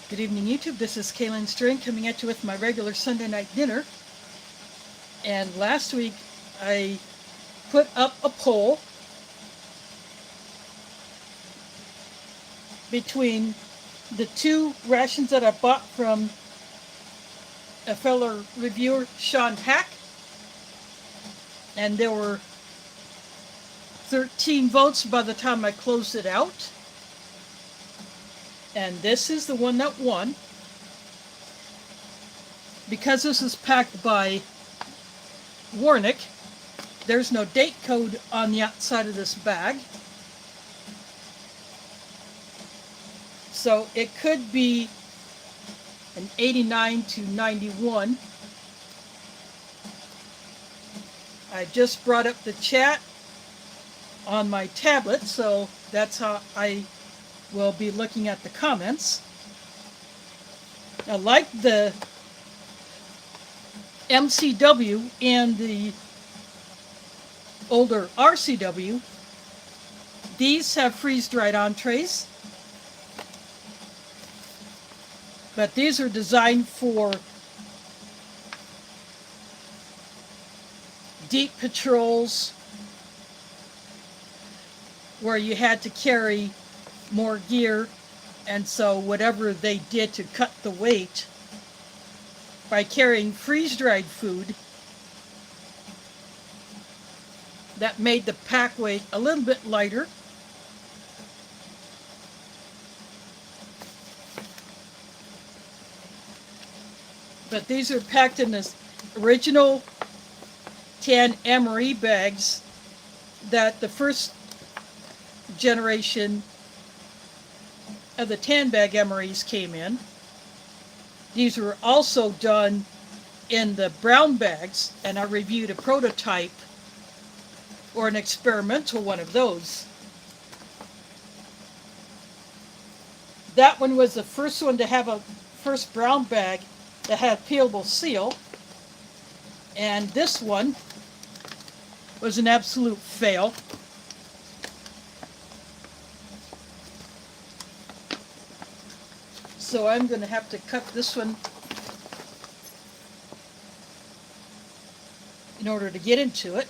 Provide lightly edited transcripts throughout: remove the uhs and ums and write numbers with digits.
Good evening, YouTube. This is Kaylin String coming at you with my regular Sunday night dinner. And last week I put up a poll between the two rations that I bought from a fellow reviewer, Sean Haack, and there were 13 votes by the time I closed it out. And this is the one that won. Because this is packed by Warnick, there's no date code on the outside of this bag. So it could be an 89 to 91. I just brought up the chat on my tablet, so that's how I will be looking at the comments. Now, like the MCW and the older RCW, these have freeze-dried entrees, but these are designed for deep patrols where you had to carry more gear, and so whatever they did to cut the weight by carrying freeze-dried food, that made the pack weight a little bit lighter. But these are packed in this original tan emery bags that the first generation of the tan bag emeries came in. These were also done in the brown bags, and I reviewed a prototype or an experimental one of those. That one was the first one to have a first brown bag that had peelable seal, and this one was an absolute fail. So I'm going to have to cut this one in order to get into it.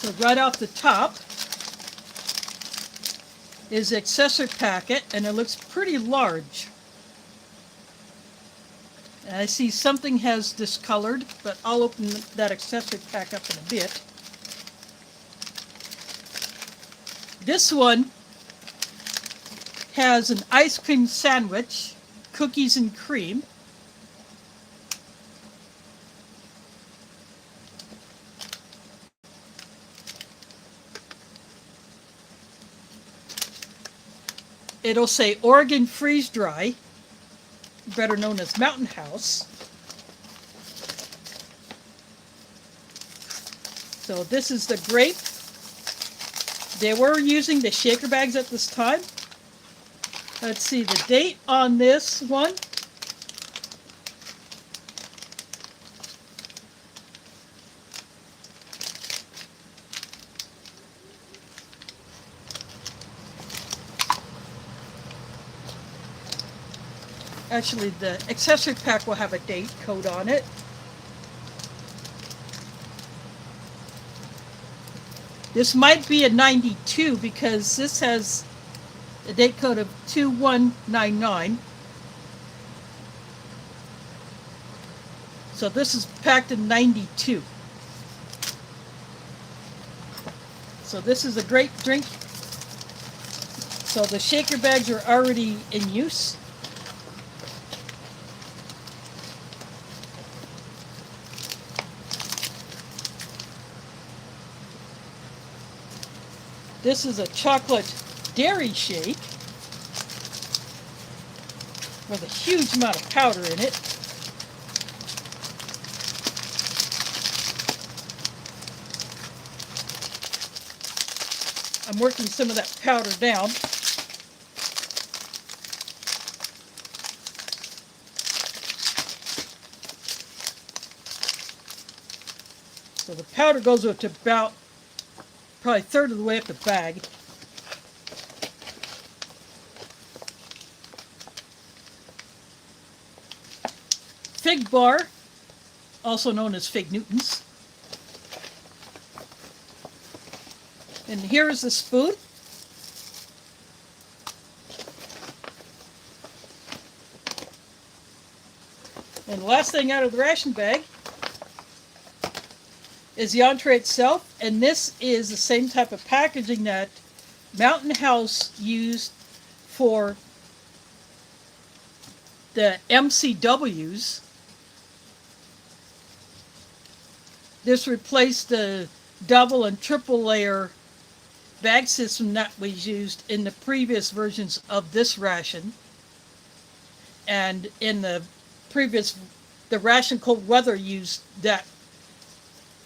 So right off the top is the accessory packet, and it looks pretty large. And I see something has discolored, but I'll open that accessory pack up in a bit. This one has an ice cream sandwich, cookies and cream. It'll say Oregon Freeze Dry, better known as Mountain House. So this is the grape. They were using the shaker bags at this time. Let's see the date on this one. Actually, the accessory pack will have a date code on it. This might be a 92 because this has a date code of 2199. So this is packed in 92. So this is a great drink. So the shaker bags are already in use. This is a chocolate dairy shake with a huge amount of powder in it. I'm working some of that powder down. So the powder goes up to about probably a third of the way up the bag. Fig bar, also known as fig Newtons. And here is the spoon. And the last thing out of the ration bag is the entree itself, and this is the same type of packaging that Mountain House used for the MCWs. This replaced the double and triple layer bag system that was used in the previous versions of this ration. And in the previous, the Ration Cold Weather used that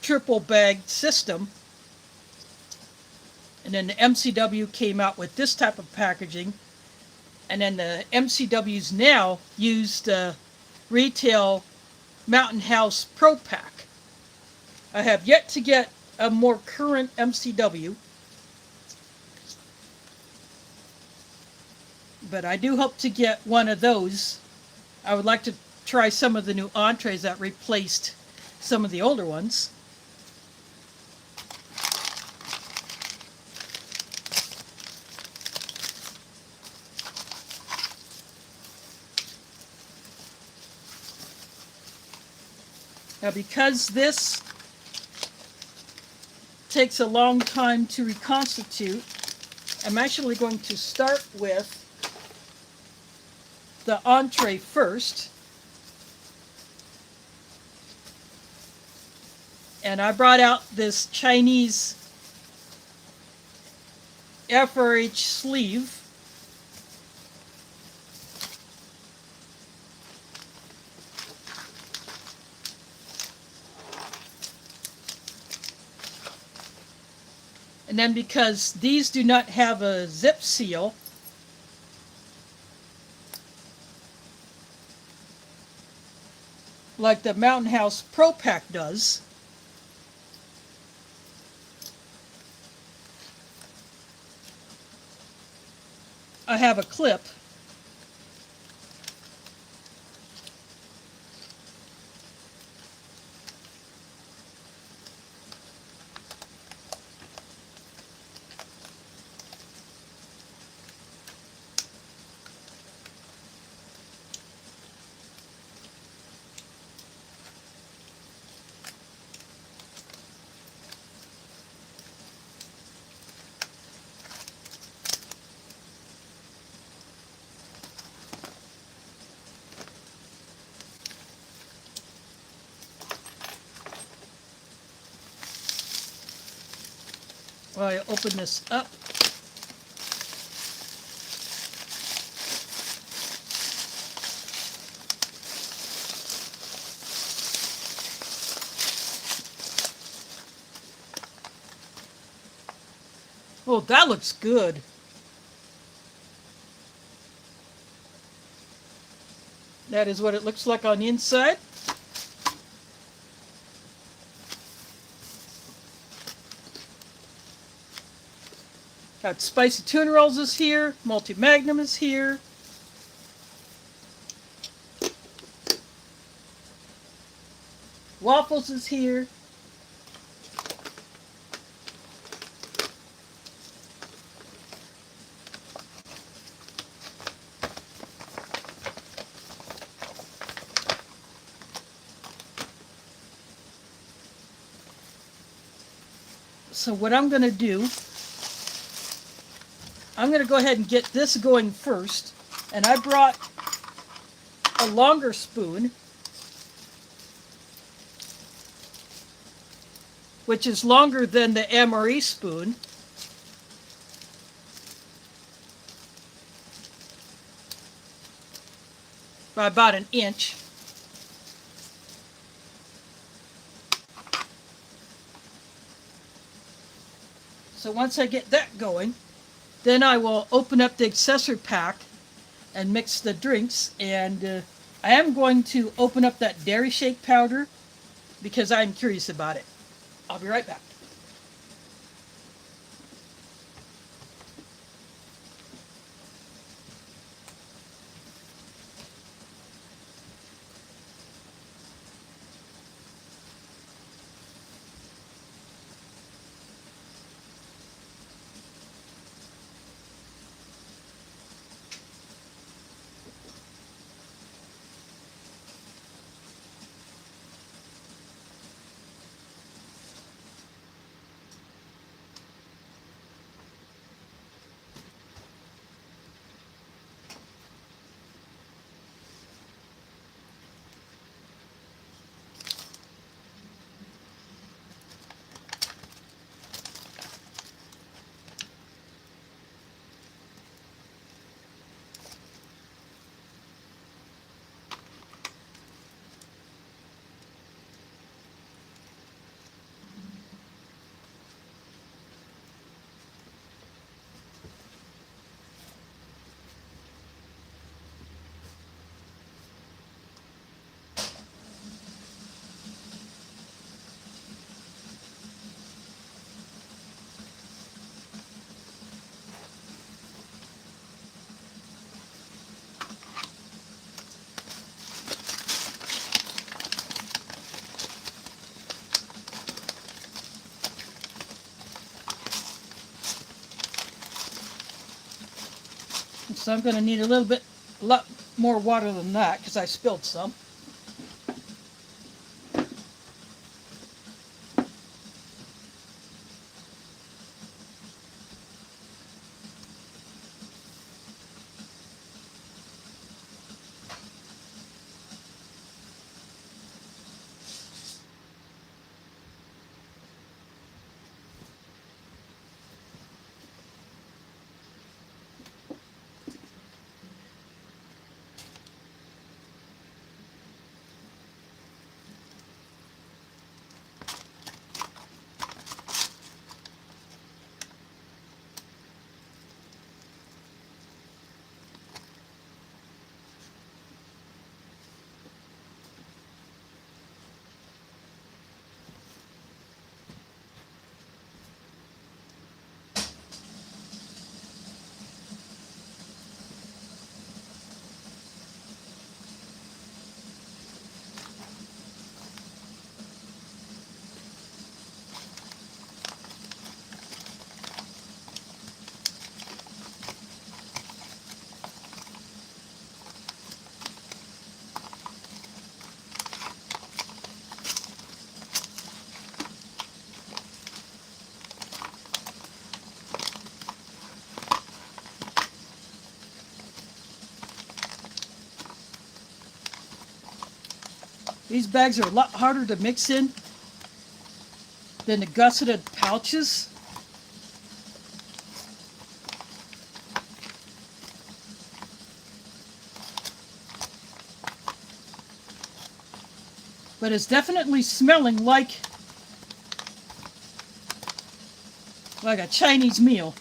triple bag system. And then the MCW came out with this type of packaging. And then the MCWs now use the retail Mountain House Pro Pack. I have yet to get a more current MCW, but I do hope to get one of those. I would like to try some of the new entrees that replaced some of the older ones. Now, because this takes a long time to reconstitute, I'm actually going to start with the entree first. And I brought out this Chinese FRH sleeve. And then because these do not have a zip seal, like the Mountain House Pro Pack does, I have a clip. Well, I open this up. Oh, that looks good. That is what it looks like on the inside. Got spicy tuna rolls is here, multi-magnum is here. Waffles is here. So what I'm going to do, I'm going to go ahead and get this going first. And I brought a longer spoon, which is longer than the MRE spoon. By about an inch. So once I get that going, then I will open up the accessory pack and mix the drinks. And I am going to open up that dairy shake powder because I'm curious about it. I'll be right back. So I'm going to need a lot more water than that because I spilled some. These bags are a lot harder to mix in than the gusseted pouches. But it's definitely smelling like a Chinese meal.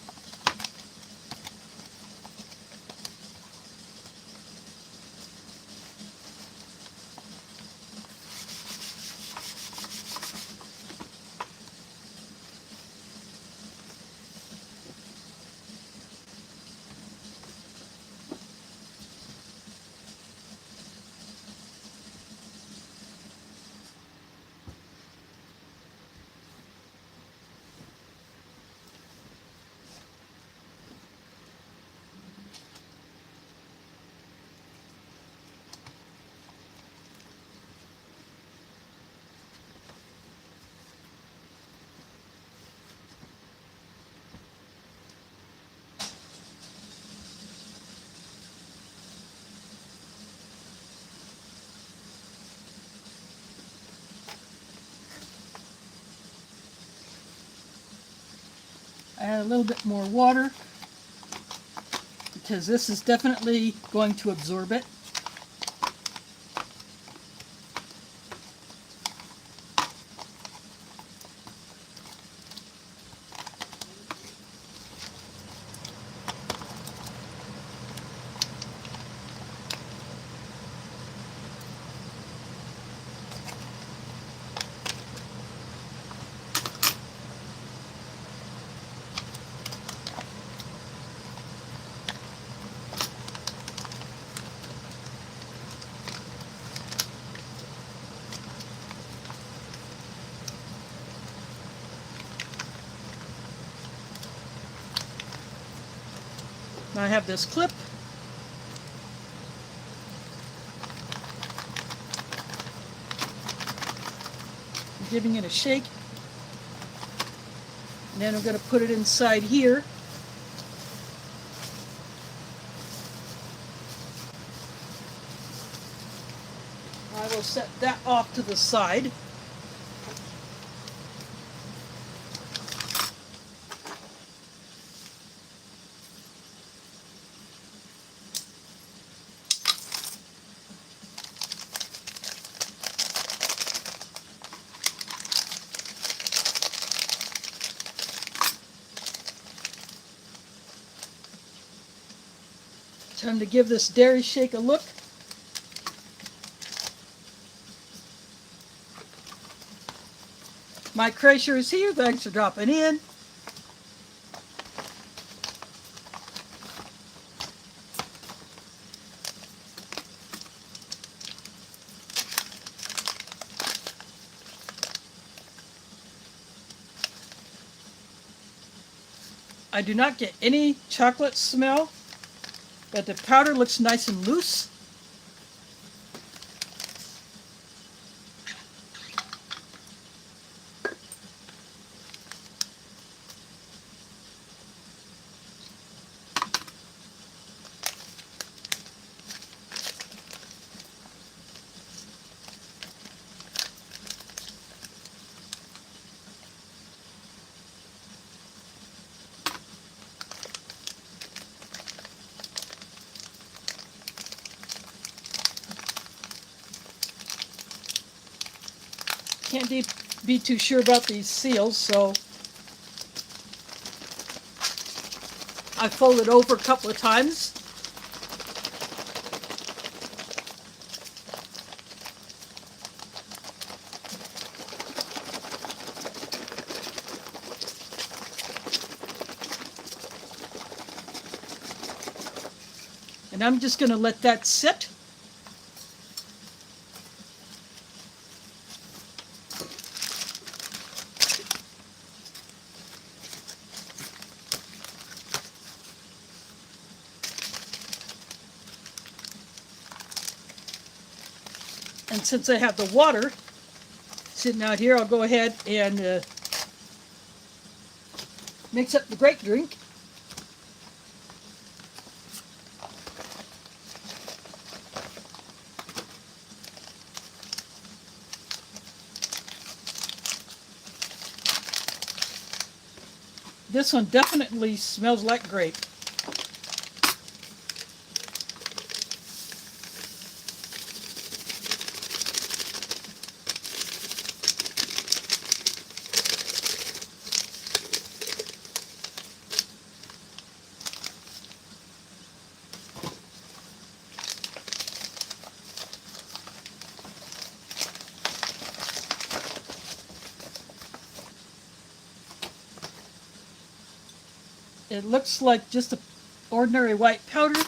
Add a little bit more water because this is definitely going to absorb it. I have this clip. I'm giving it a shake. And then I'm going to put it inside here. I will set that off to the side. Time to give this dairy shake a look. Mike Kreischer is here. Thanks for dropping in. I do not get any chocolate smell, but the powder looks nice and loose. Can't be too sure about these seals, so I fold it over a couple of times. And I'm just going to let that sit. And since I have the water sitting out here, I'll go ahead and mix up the grape drink. This one definitely smells like grape. It looks like just an ordinary white powder.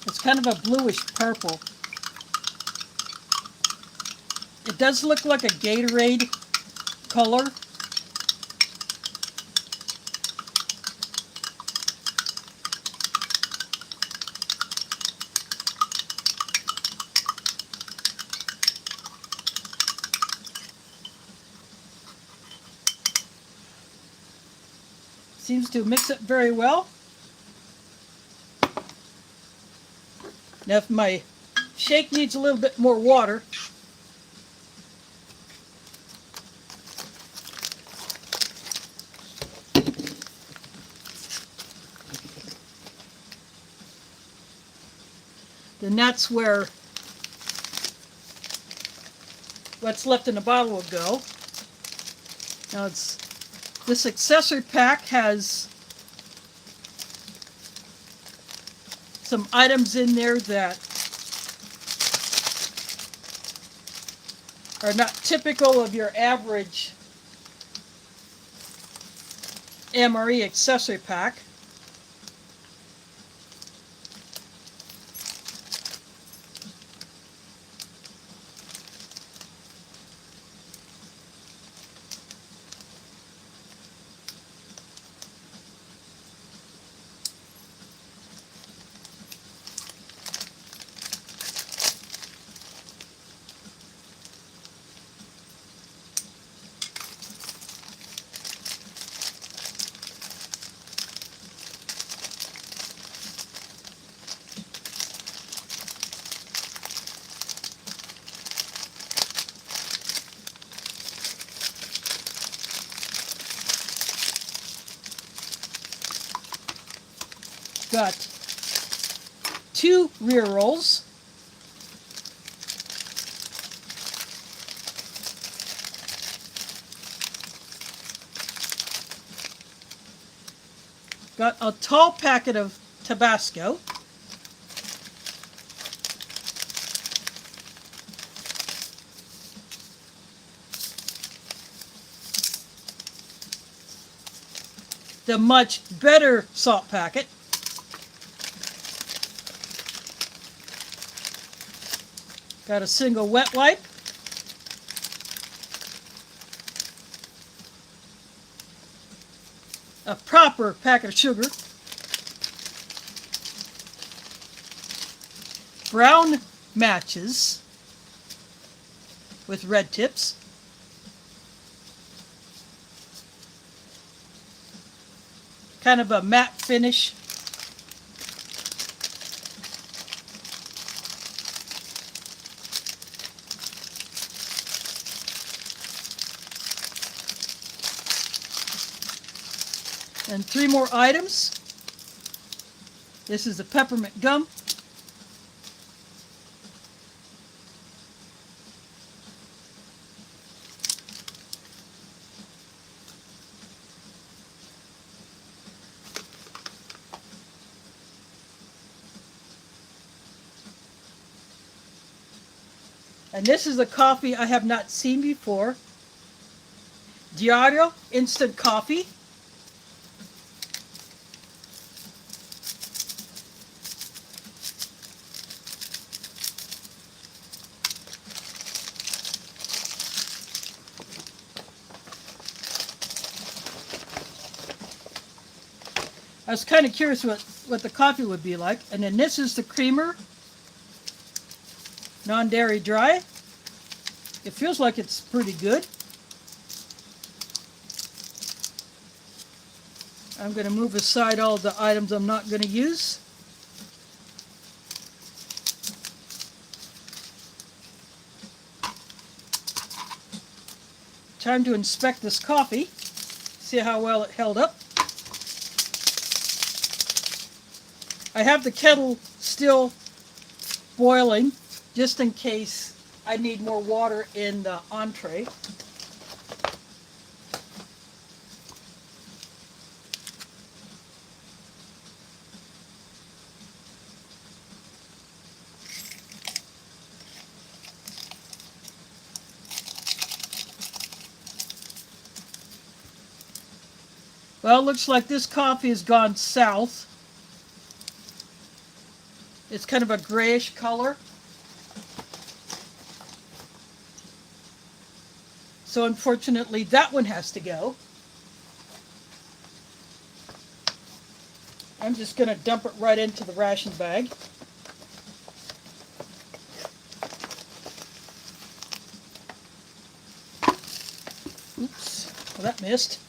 It's kind of a bluish purple. It does look like a Gatorade color. Seems to mix it very well. Now if my shake needs a little bit more water, then that's where what's left in the bottle will go. Now this accessory pack has some items in there that are not typical of your average MRE accessory pack. Got 2 rear rolls. Got a tall packet of Tabasco. The much better salt packet. Got a single wet wipe. A proper packet of sugar. Brown matches with red tips. Kind of a matte finish. And 3 more items. This is the peppermint gum. And this is a coffee I have not seen before. Diario instant coffee. I was kind of curious what the coffee would be like. And then this is the creamer. Non-dairy dry. It feels like it's pretty good. I'm going to move aside all the items I'm not going to use. Time to inspect this coffee. See how well it held up. I have the kettle still boiling, just in case I need more water in the entree. Well, it looks like this coffee has gone south. It's kind of a grayish color. So unfortunately, that one has to go. I'm just going to dump it right into the ration bag. Oops, well, that missed.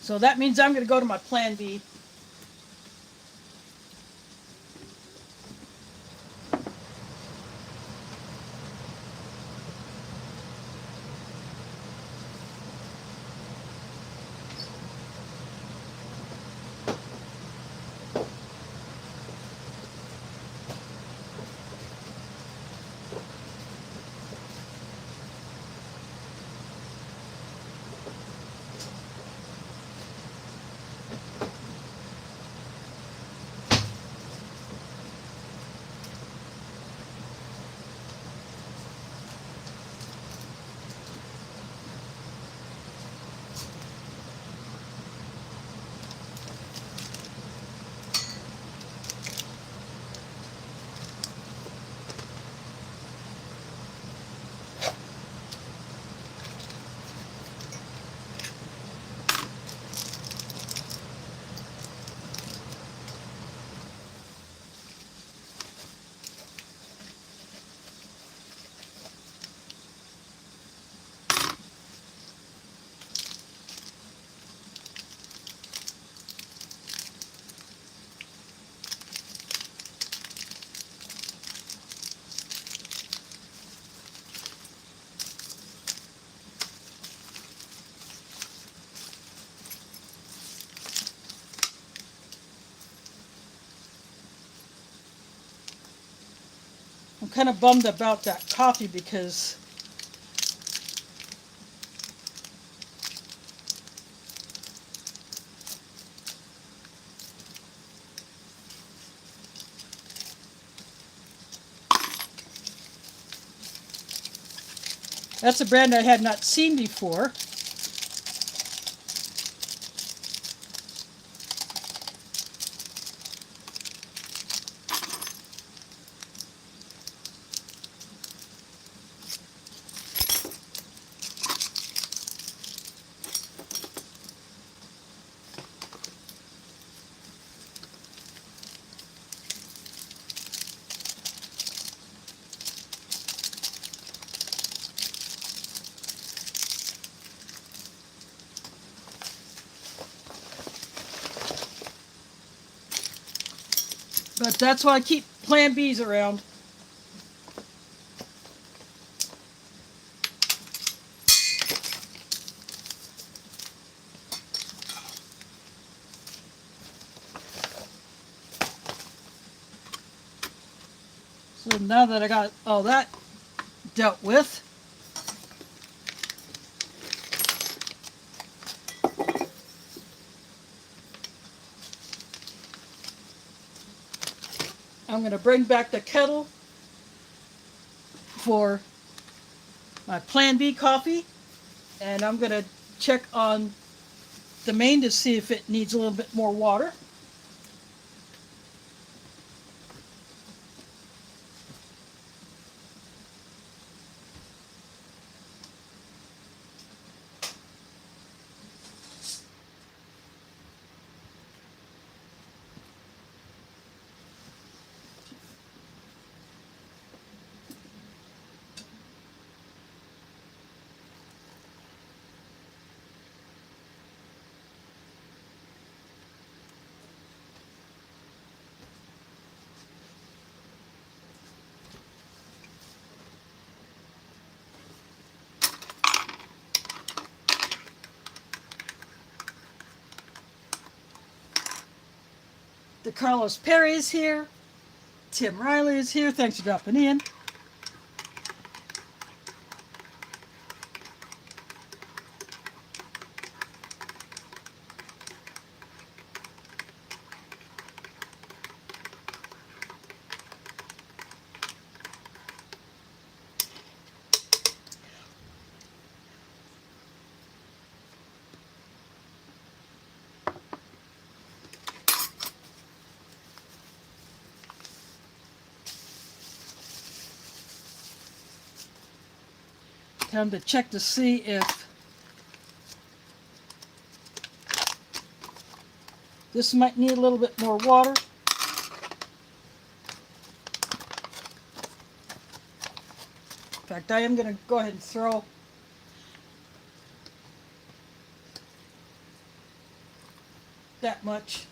So that means I'm going to go to my plan B. I'm kind of bummed about that coffee because that's a brand I had not seen before. But that's why I keep Plan Bs around. So now that I got all that dealt with, I'm going to bring back the kettle for my Plan B coffee, and I'm going to check on the main to see if it needs a little bit more water. The Carlos Perry is here. Tim Riley is here. Thanks for dropping in. Time to check to see if this might need a little bit more water. In fact, I am going to go ahead and throw that much.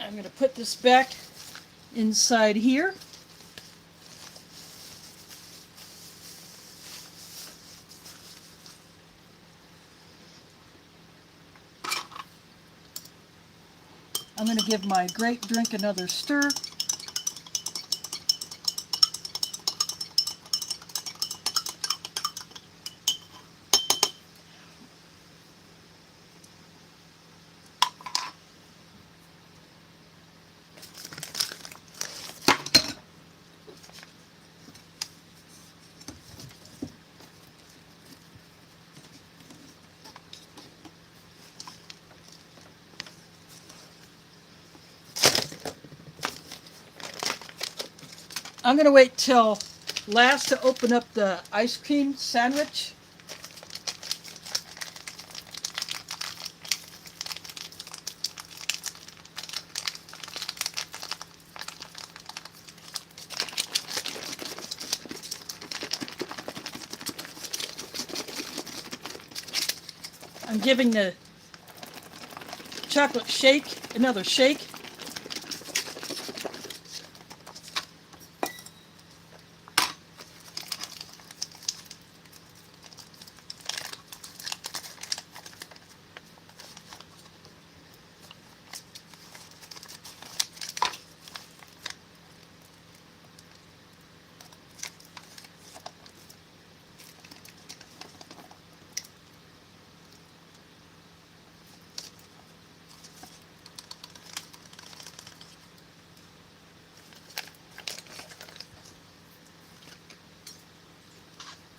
I'm going to put this back inside here. I'm going to give my grape drink another stir. I'm going to wait till last to open up the ice cream sandwich. I'm giving the chocolate shake another shake.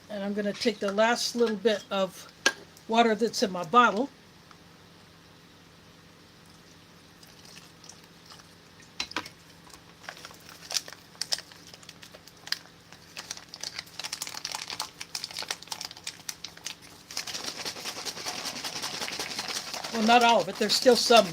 And I'm going to take the last little bit of water that's in my bottle. Well, not all of it. There's still some.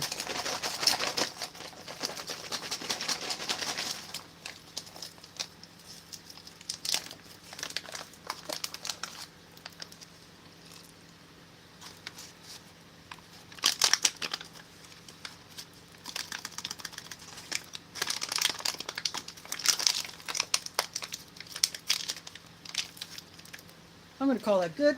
I'm going to call that good.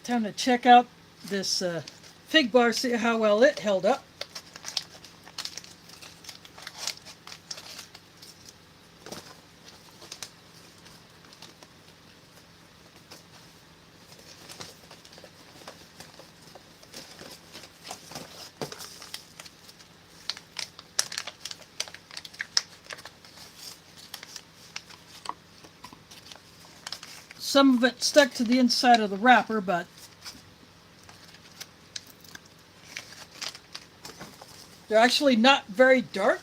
Time to check out this fig bar, see how well it held up. Some of it stuck to the inside of the wrapper, but they're actually not very dark.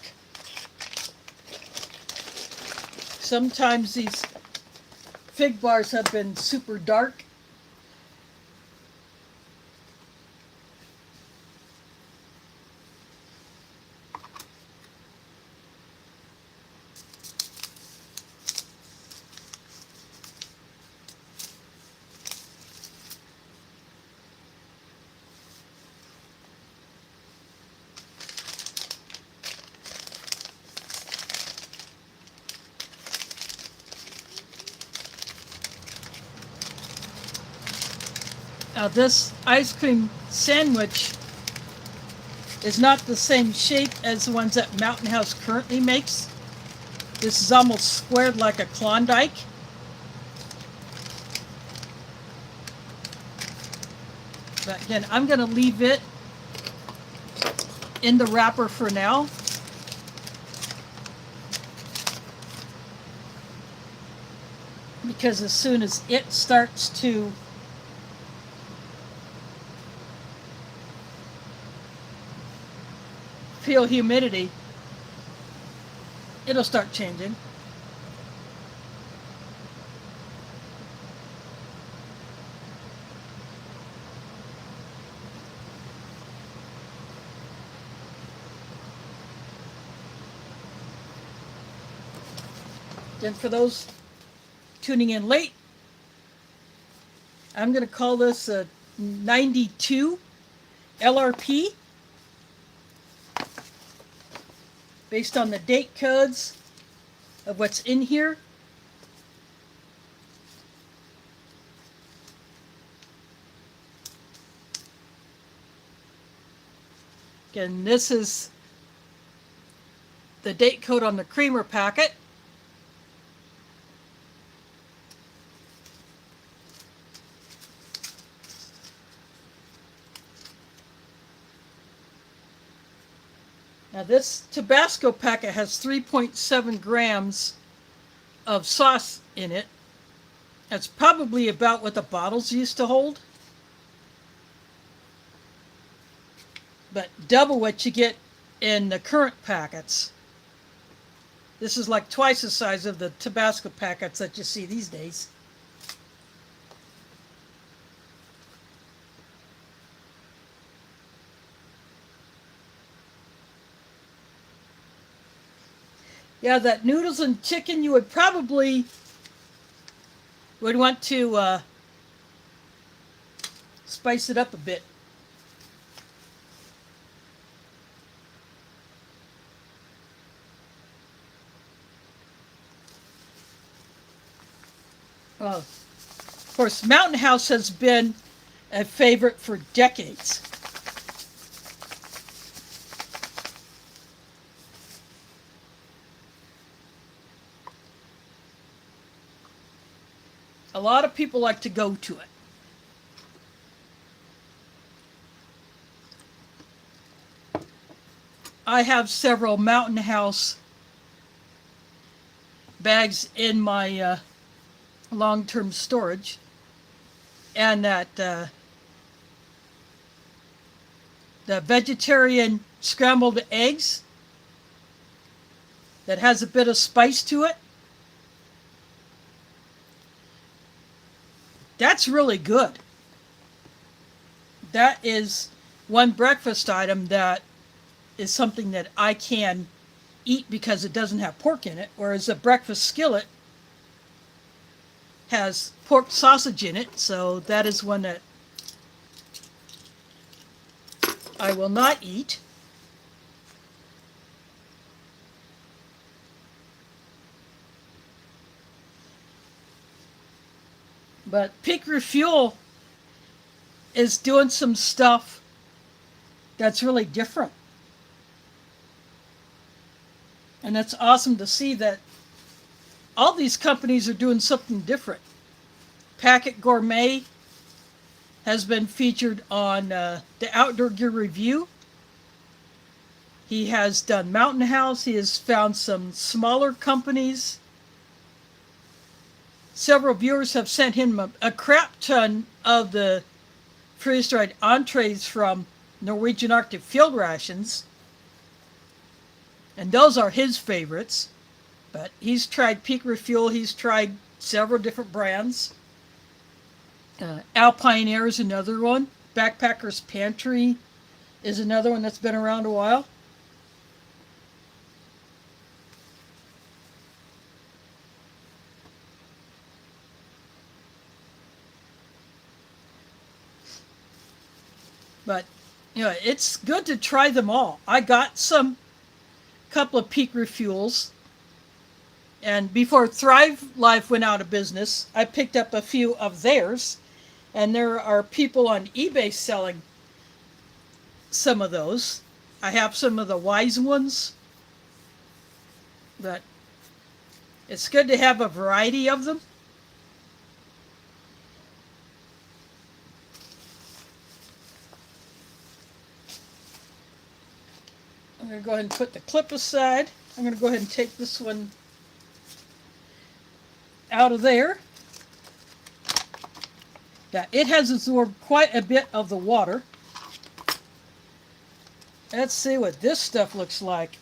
Sometimes these fig bars have been super dark. Now this ice cream sandwich is not the same shape as the ones that Mountain House currently makes. This is almost squared like a Klondike. But again, I'm going to leave it in the wrapper for now. Because as soon as it starts to feel humidity, it'll start changing. Then for those tuning in late, I'm going to call this a 92 LRP. Based on the date codes of what's in here. Again, this is the date code on the creamer packet. Now this Tabasco packet has 3.7 grams of sauce in it. That's probably about what the bottles used to hold. But double what you get in the current packets. This is like twice the size of the Tabasco packets that you see these days. Yeah, that noodles and chicken, you would probably want to spice it up a bit. Of course, Mountain House has been a favorite for decades. A lot of people like to go to it. I have several Mountain House bags in my long-term storage, and that the vegetarian scrambled eggs that has a bit of spice to it. That's really good. That is one breakfast item that is something that I can eat because it doesn't have pork in it, whereas a breakfast skillet has pork sausage in it, so that is one that I will not eat. But Peak Refuel is doing some stuff that's really different. And it's awesome to see that all these companies are doing something different. Packet Gourmet has been featured on the Outdoor Gear Review. He has done Mountain House. He has found some smaller companies several viewers have sent him a crap ton of the freeze-dried entrees from Norwegian Arctic field rations, and those are his favorites. But he's tried Peak Refuel, he's tried several different brands. Alpine Air is another one. Backpacker's Pantry is another one that's been around a while. But, it's good to try them all. I got some couple of Peak Refuels, and before Thrive Life went out of business, I picked up a few of theirs, and there are people on eBay selling some of those. I have some of the Wise ones, but it's good to have a variety of them. I'm going to go ahead and put the clip aside. I'm going to go ahead and take this one out of there. Yeah, it has absorbed quite a bit of the water. Let's see what this stuff looks like.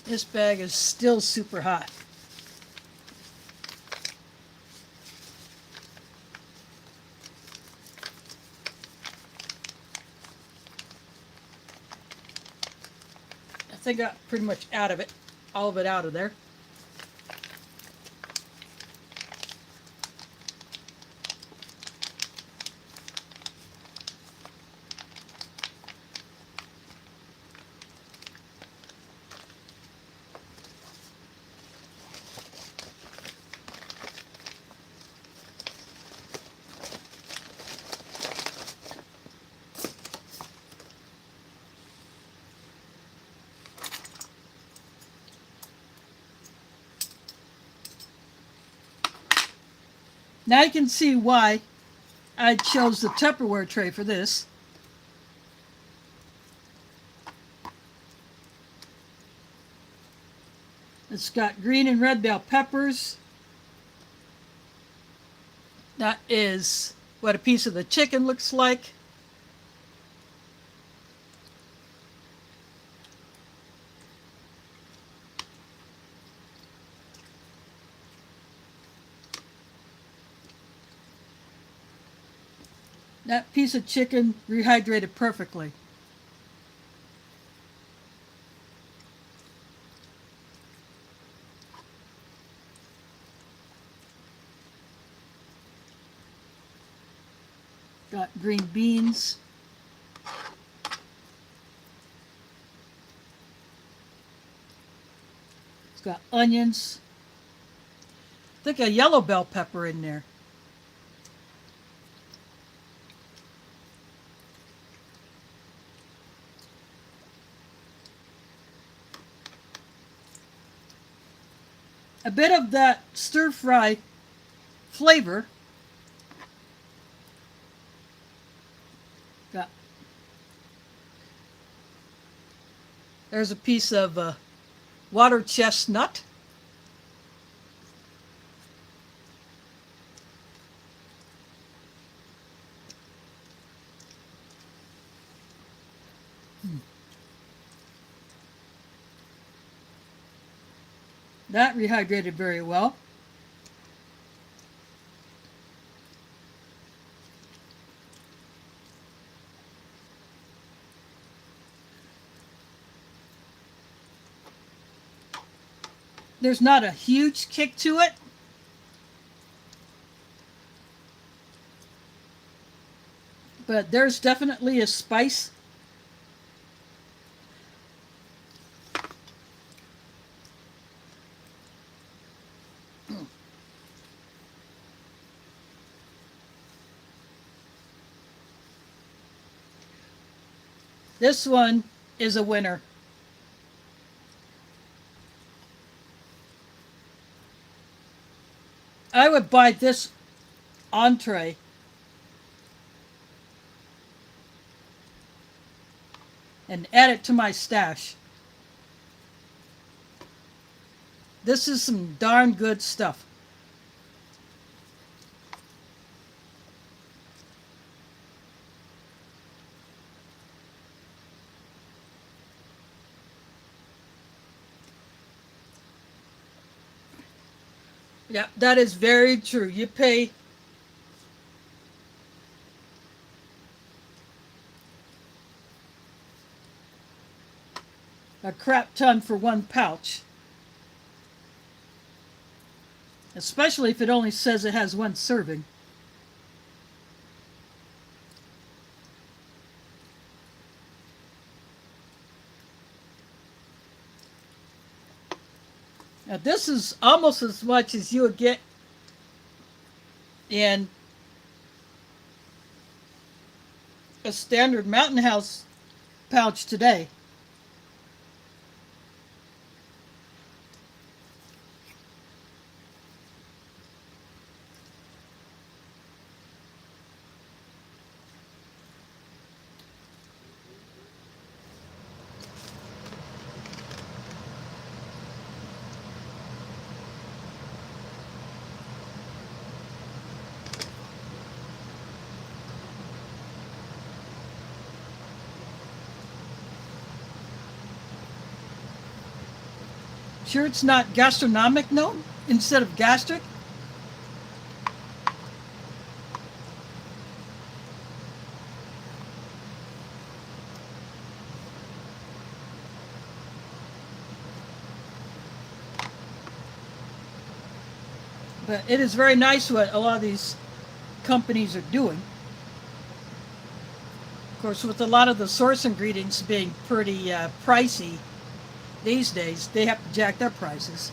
This bag is still super hot. I think I got pretty much out of it, all of it out of there. Now you can see why I chose the Tupperware tray for this. It's got green and red bell peppers. That is what a piece of the chicken looks like. That piece of chicken rehydrated perfectly. Got green beans. It's got onions. I think a yellow bell pepper in there. A bit of that stir-fry flavor. Got, there's a piece of water chestnut. That rehydrated very well. There's not a huge kick to it. But there's definitely a spice This one is a winner. I would buy this entree and add it to my stash. This is some darn good stuff. Yeah, that is very true. You pay a crap ton for one pouch, especially if it only says it has one serving. Now, this is almost as much as you would get in a standard Mountain House pouch today. Sure, it's not gastronomic, no? Instead of gastric? But it is very nice what a lot of these companies are doing. Of course, with a lot of the source ingredients being pretty pricey these days, they have to jack their prices.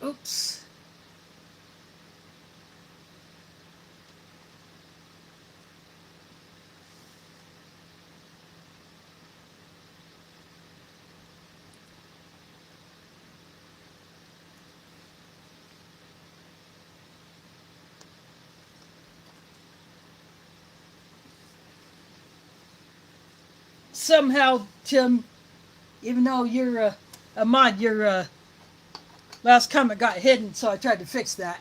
Oops. Somehow, Tim, even though you're a mod, your last comment got hidden, so I tried to fix that.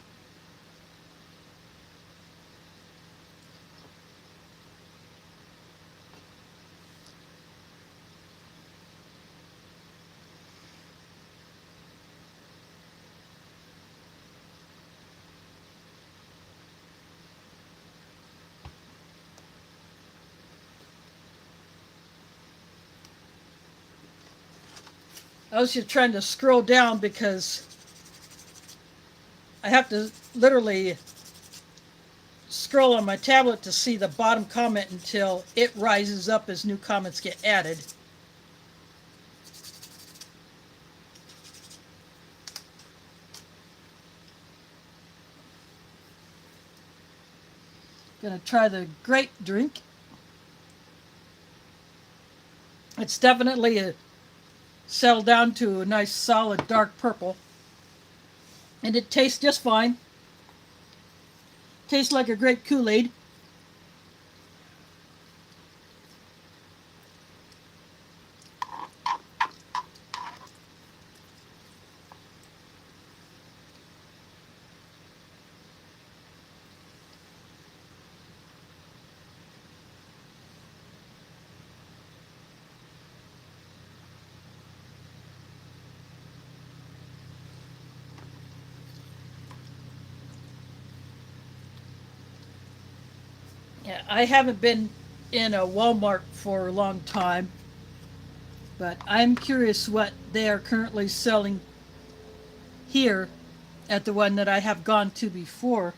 I was just trying to scroll down because I have to literally scroll on my tablet to see the bottom comment until it rises up as new comments get added. Gonna try the grape drink. It's definitely settle down to a nice solid dark purple. And it tastes just fine. Tastes like a great Kool-Aid. Yeah, I haven't been in a Walmart for a long time, but I'm curious what they are currently selling here at the one that I have gone to before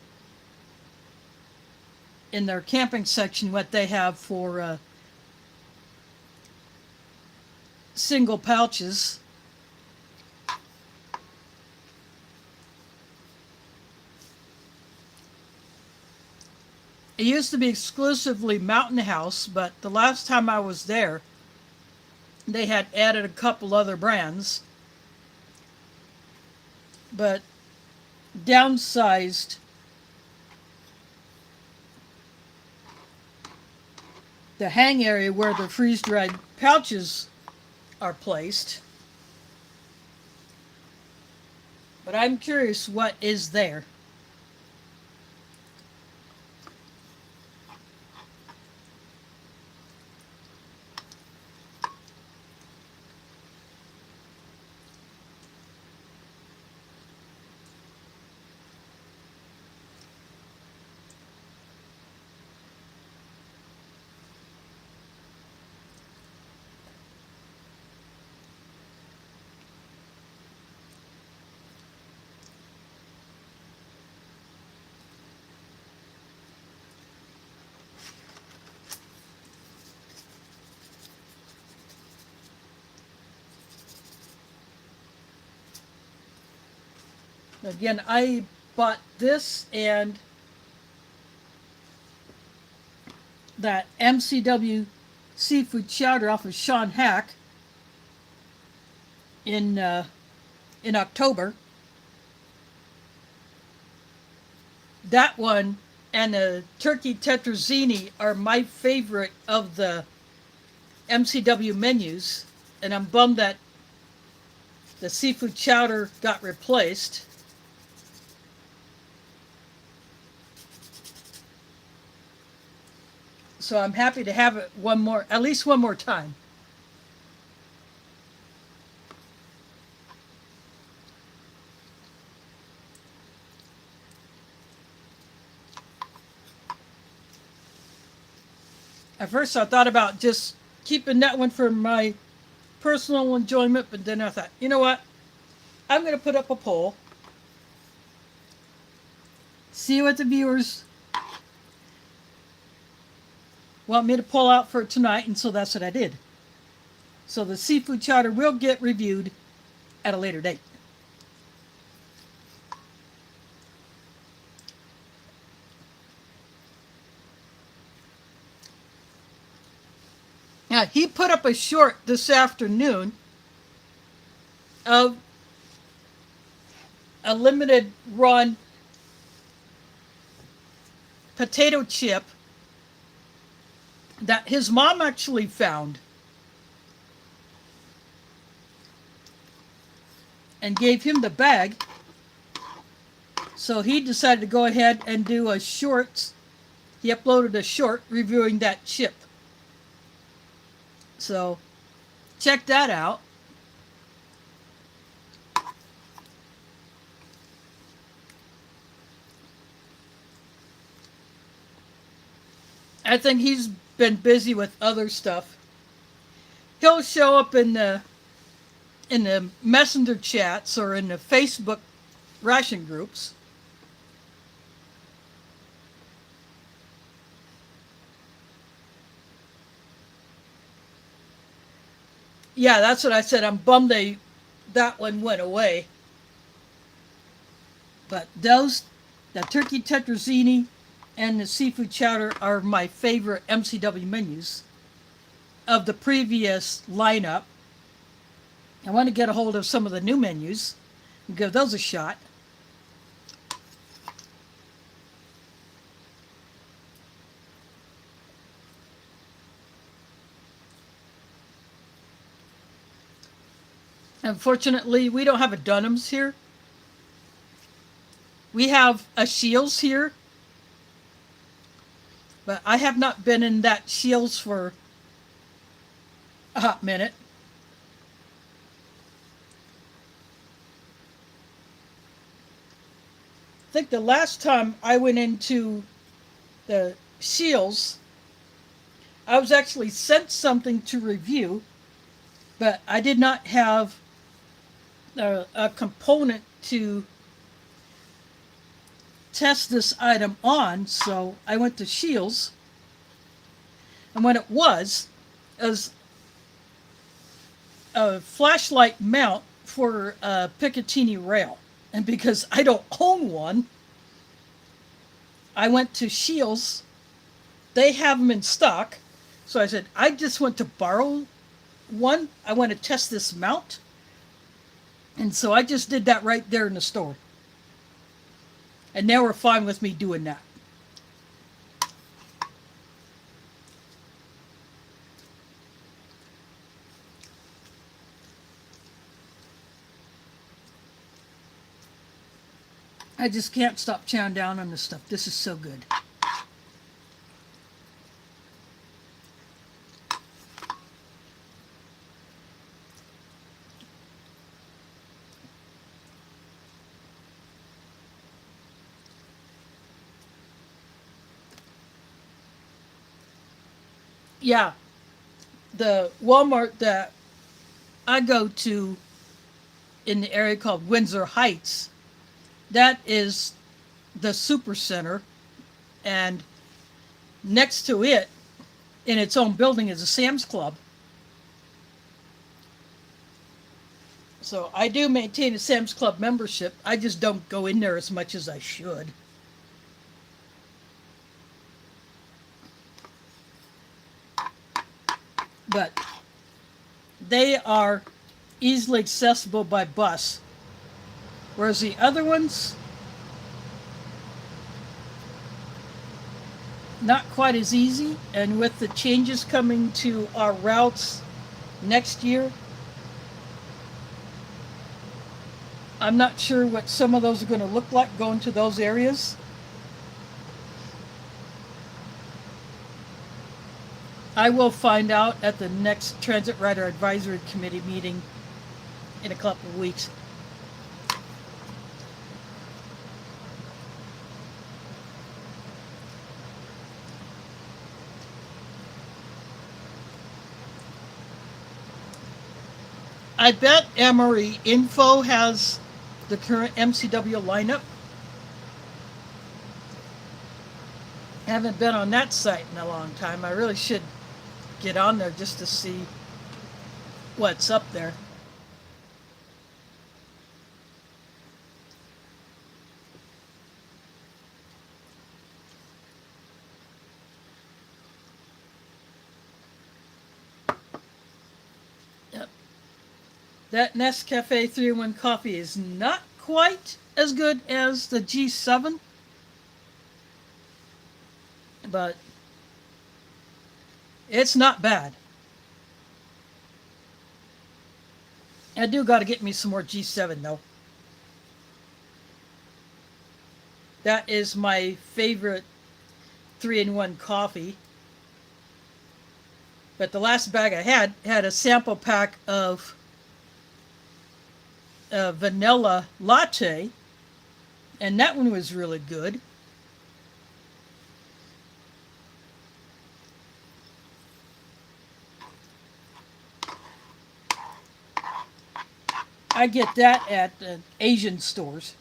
in their camping section, what they have for single pouches. It used to be exclusively Mountain House, but the last time I was there, they had added a couple other brands, but downsized the hang area where the freeze-dried pouches are placed. But I'm curious what is there. Again, I bought this and that MCW seafood chowder off of Sean Haack in October. That one and the turkey tetrazzini are my favorite of the MCW menus, and I'm bummed that the seafood chowder got replaced. So I'm happy to have it at least one more time. At first I thought about just keeping that one for my personal enjoyment, but then I thought, you know what? I'm going to put up a poll. See what the viewers want me to pull out for tonight, and so that's what I did. So the seafood chowder will get reviewed at a later date. Now, he put up a short this afternoon of a limited run potato chip that his mom actually found and gave him the bag. So he decided to go ahead and do a short. He uploaded a short reviewing that chip. So check that out. I think he's been busy with other stuff. He'll show up in the messenger chats or in the Facebook ration groups. Yeah, that's what I said. I'm bummed that one went away. But the turkey tetrazzini and the seafood chowder are my favorite MCW menus of the previous lineup. I want to get a hold of some of the new menus and give those a shot. Unfortunately, we don't have a Dunham's here. We have a Shields here, but I have not been in that Shields for a hot minute. I think the last time I went into the Shields, I was actually sent something to review, but I did not have a component to test this item on, so I went to Shields, and what it was a flashlight mount for a Picatinny rail. And because I don't own one, I went to Shields. They have them in stock. So I said, I just want to borrow one. I want to test this mount. And so I just did that right there in the store. And they were fine with me doing that. I just can't stop chowing down on this stuff. This is so good. Yeah, the Walmart that I go to in the area called Windsor Heights, that is the super center, and next to it, in its own building, is a Sam's Club. So I do maintain a Sam's Club membership. I just don't go in there as much as I should. But they are easily accessible by bus. Whereas the other ones, not quite as easy. And with the changes coming to our routes next year, I'm not sure what some of those are going to look like going to those areas. I will find out at the next Transit Rider Advisory Committee meeting in a couple of weeks. I bet Emory Info has the current MCW lineup. I haven't been on that site in a long time. I really should get on there just to see what's up there. Yep. That Nescafe 3-in-1 coffee is not quite as good as the G7, but it's not bad. I do got to get me some more G7 though. That is my favorite 3-in-1 coffee. But the last bag I had a sample pack of vanilla latte, and that one was really good. I get that at Asian stores.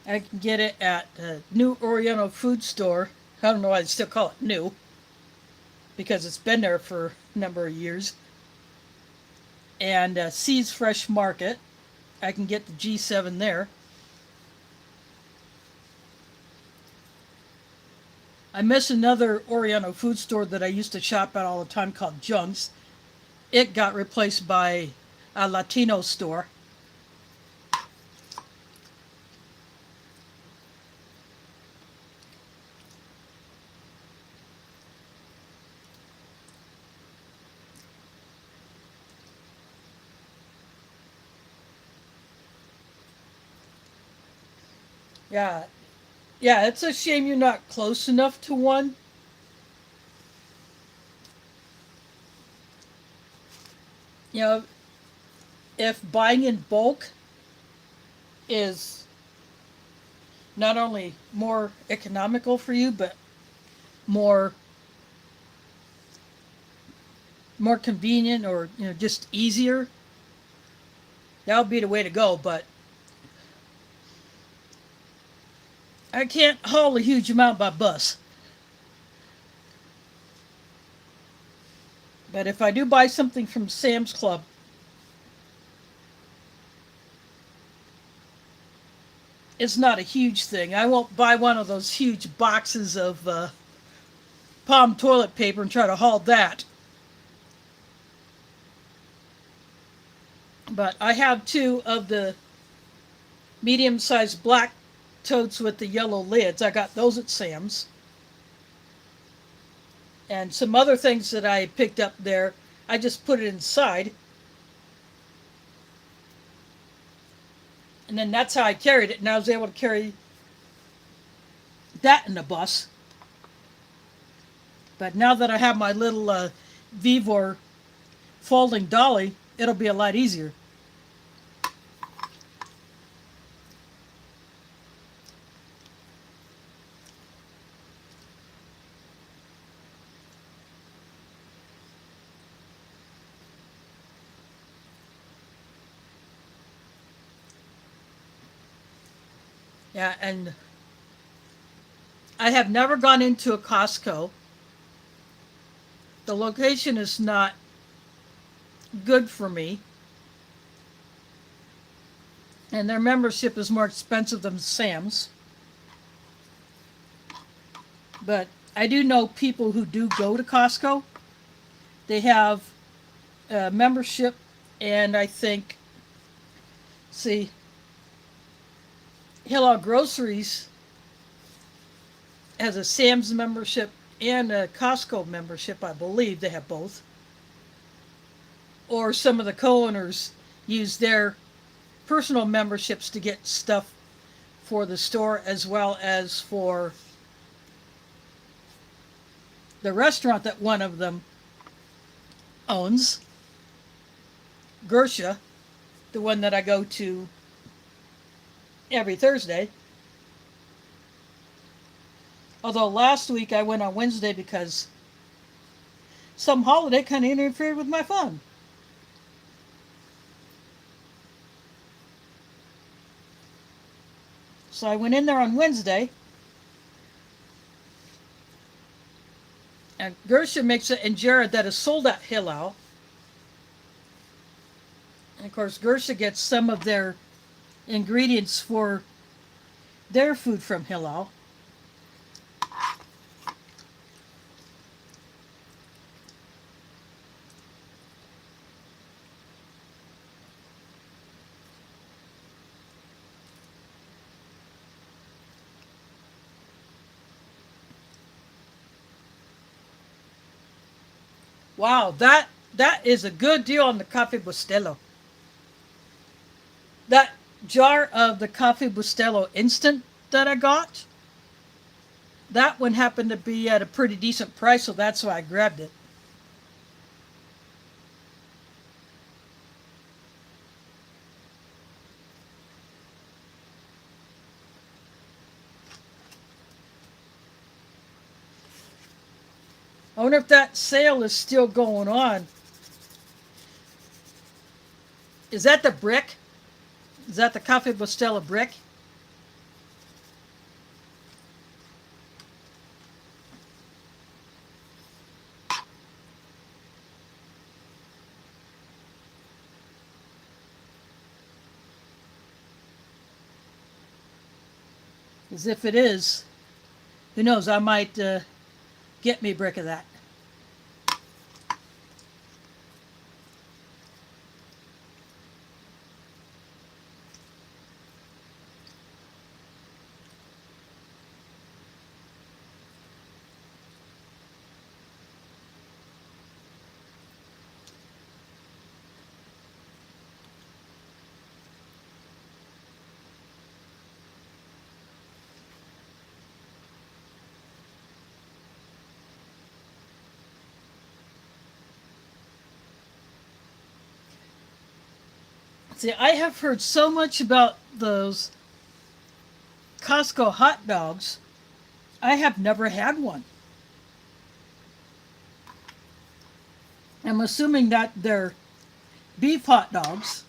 I can get it at New Oriental Food Store. I don't know why they still call it new, because it's been there for a number of years. And Seas Fresh Market. I can get the G7 there. I miss another Oriental food store that I used to shop at all the time called Junk's. It got replaced by a Latino store. Yeah, yeah, it's a shame you're not close enough to one. You know, if buying in bulk is not only more economical for you, but more more convenient, or just easier, that would be the way to go. But I can't haul a huge amount by bus. But if I do buy something from Sam's Club, it's not a huge thing. I won't buy one of those huge boxes of palm toilet paper and try to haul that. But I have two of the medium-sized black totes with the yellow lids. I got those at Sam's. And some other things that I picked up there, I just put it inside. And then that's how I carried it. And I was able to carry that in the bus. But now that I have my little Vivor folding dolly, it'll be a lot easier. Yeah, and I have never gone into a Costco. The location is not good for me, and their membership is more expensive than Sam's. But I do know people who do go to Costco. They have a membership, and I think, see, Hill Groceries has a Sam's membership and a Costco membership. I believe they have both. Or some of the co-owners use their personal memberships to get stuff for the store as well as for the restaurant that one of them owns, Gersha, the one that I go to every Thursday. Although last week I went on Wednesday because some holiday kind of interfered with my fun. So I went in there on Wednesday. And Gersha makes an injera that is sold at Hillel. And of course, Gersha gets some of their ingredients for their food from Hillel. Wow, that is a good deal on the Cafe Bustelo. That jar of the Cafe Bustelo instant that I got, that one happened to be at a pretty decent price, so that's why I grabbed it. I wonder if that sale is still going on. Is that the brick? Is that the Cafe Bustelo brick? As if it is, Who knows? I might get me a brick of that. See, I have heard so much about those Costco hot dogs. I have never had one. I'm assuming that they're beef hot dogs.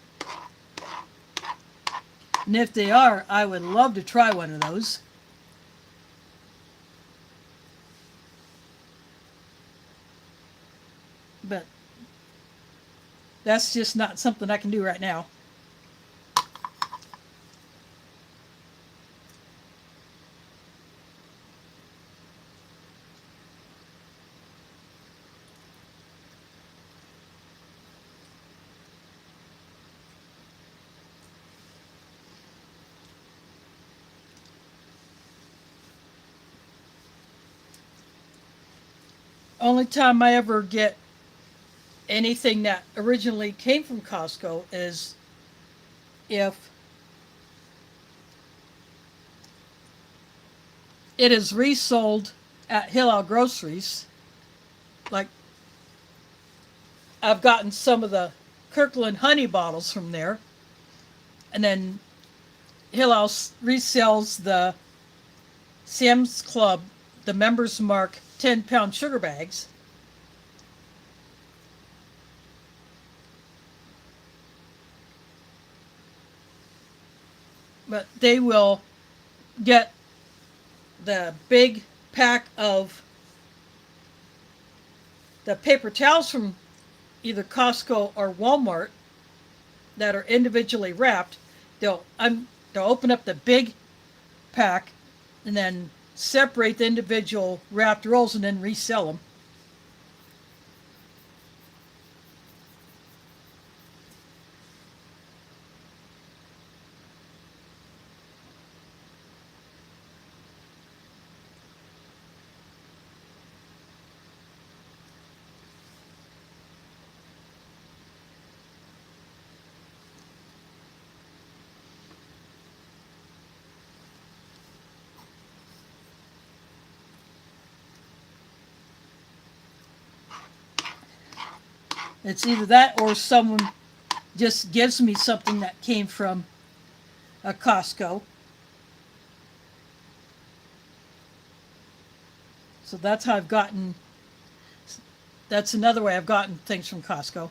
And if they are, I would love to try one of those. But that's just not something I can do right now. Only time I ever get anything that originally came from Costco is if it is resold at Hillel Groceries. Like, I've gotten some of the Kirkland honey bottles from there, and then Hillel resells the Sam's Club, the Members Mark 10-pound sugar bags. But they will get the big pack of the paper towels from either Costco or Walmart that are individually wrapped. They'll open up the big pack and then separate the individual wrapped rolls and then resell them. It's either that or someone just gives me something that came from a Costco. So that's how that's another way I've gotten things from Costco.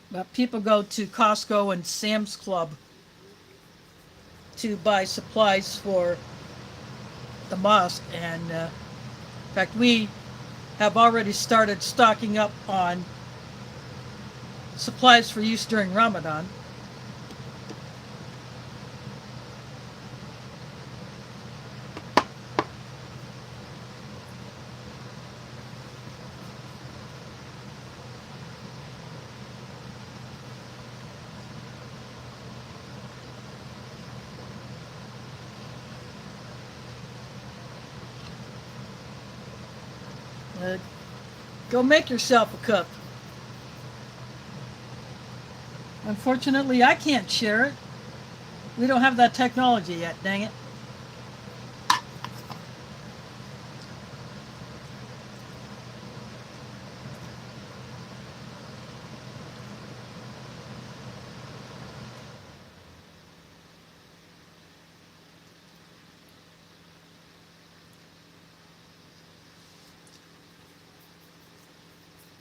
But people go to Costco and Sam's Club to buy supplies for the mosque, and in fact, we have already started stocking up on supplies for use during Ramadan. Go make yourself a cup. Unfortunately, I can't share it. We don't have that technology yet, dang it.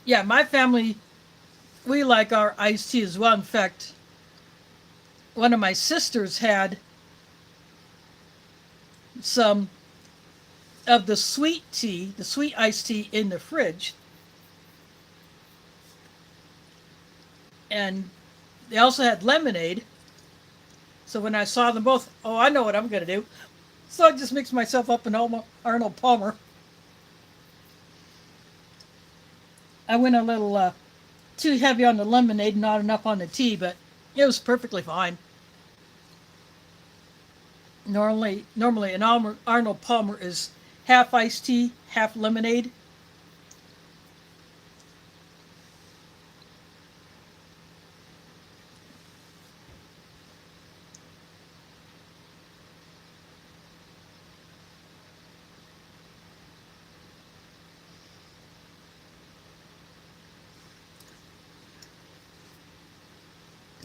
Yeah, my family, we like our iced tea as well. In fact, one of my sisters had some of the sweet tea, the sweet iced tea in the fridge. and they also had lemonade. So when I saw them both, oh, I know what I'm going to do. So I just mixed myself up an Arnold Palmer. I went a little too heavy on the lemonade, not enough on the tea, but it was perfectly fine. Normally an Arnold Palmer is half iced tea, half lemonade.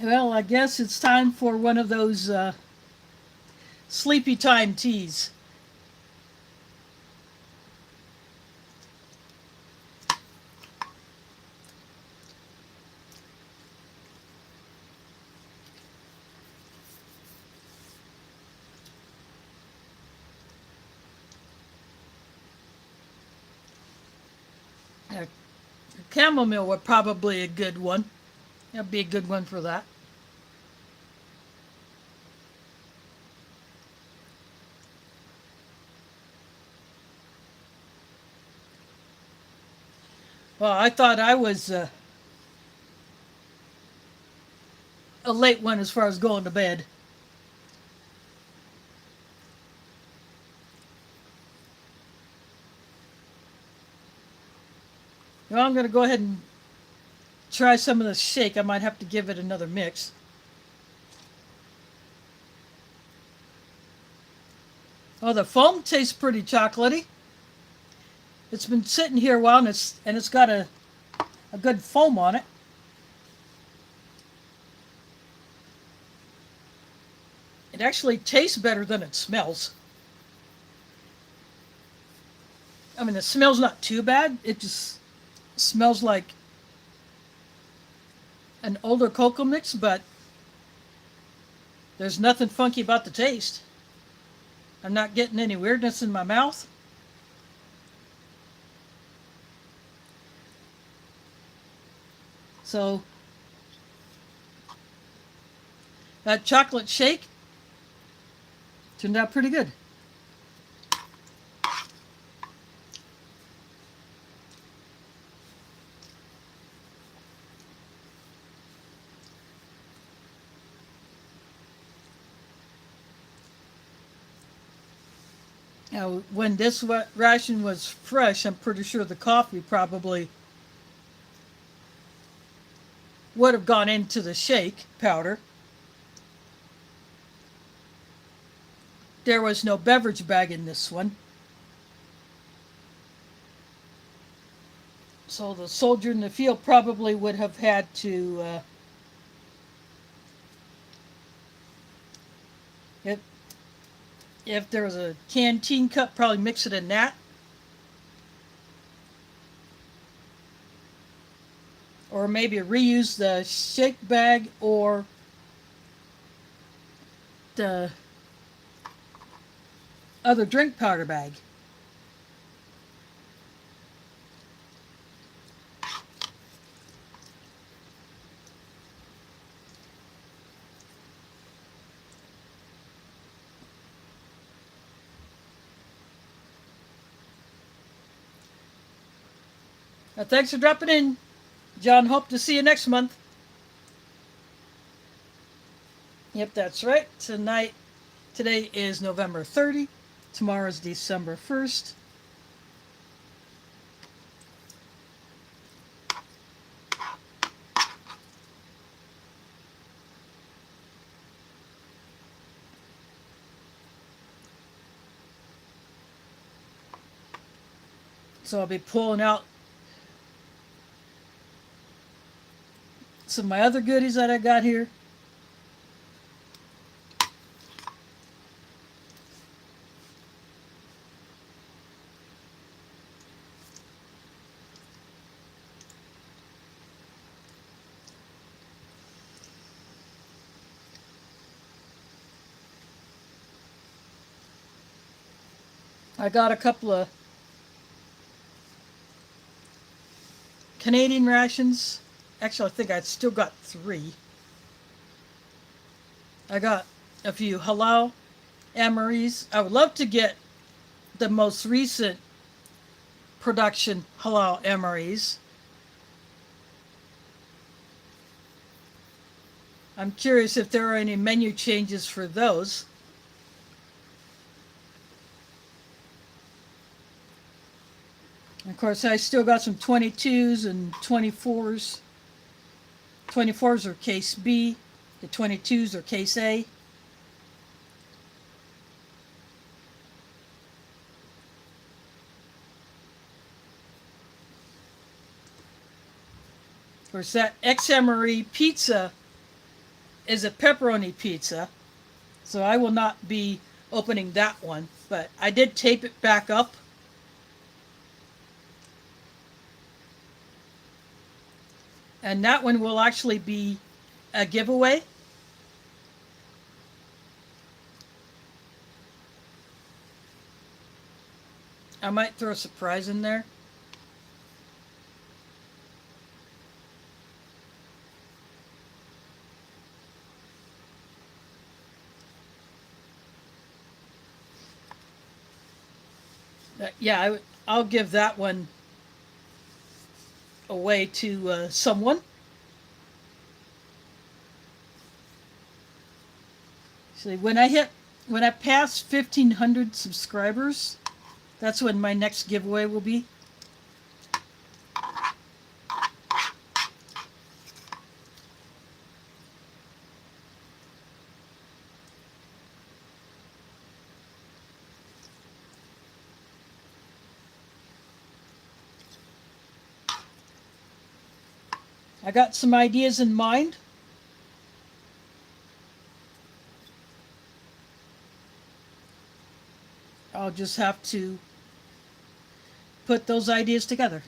Well, I guess it's time for one of those sleepy time teas. Uh, Chamomile would probably a good one. That'd be a good one for that. Well, I thought I was a late one as far as going to bed. Well, I'm going to go ahead and try some of the shake. I might have to give it another mix. Oh, the foam tastes pretty chocolatey. It's been sitting here a while, and it's got a good foam on it. It actually tastes better than it smells. I mean, the smell's not too bad. It just smells like an older cocoa mix, but there's nothing funky about the taste. I'm not getting any weirdness in my mouth. So that chocolate shake turned out pretty good. Now, when this ration was fresh, I'm pretty sure the coffee probably would have gone into the shake powder. There was no beverage bag in this one. So the soldier in the field probably would have had to, if there was a canteen cup, probably mix it in that. Or maybe reuse the shake bag or the other drink powder bag. Thanks for dropping in, John. Hope to see you next month. Yep, that's right. Today is November 30. Tomorrow is December 1st. So I'll be pulling out some of my other goodies that I got here. I got a couple of Canadian rations Actually, I think I still got 3. I got a few halal emeries. I would love to get the most recent production halal emeries. I'm curious if there are any menu changes for those. And of course, I still got some 22s and 24s. 24s are case B, the 22s are case A. Of course, that ex-emery pizza is a pepperoni pizza, so I will not be opening that one, but I did tape it back up. And that one will actually be a giveaway. I might throw a surprise in there. Yeah, I'll give that one away to someone. See, when I pass 1,500 subscribers, that's when my next giveaway will be. I got some ideas in mind. I'll just have to put those ideas together.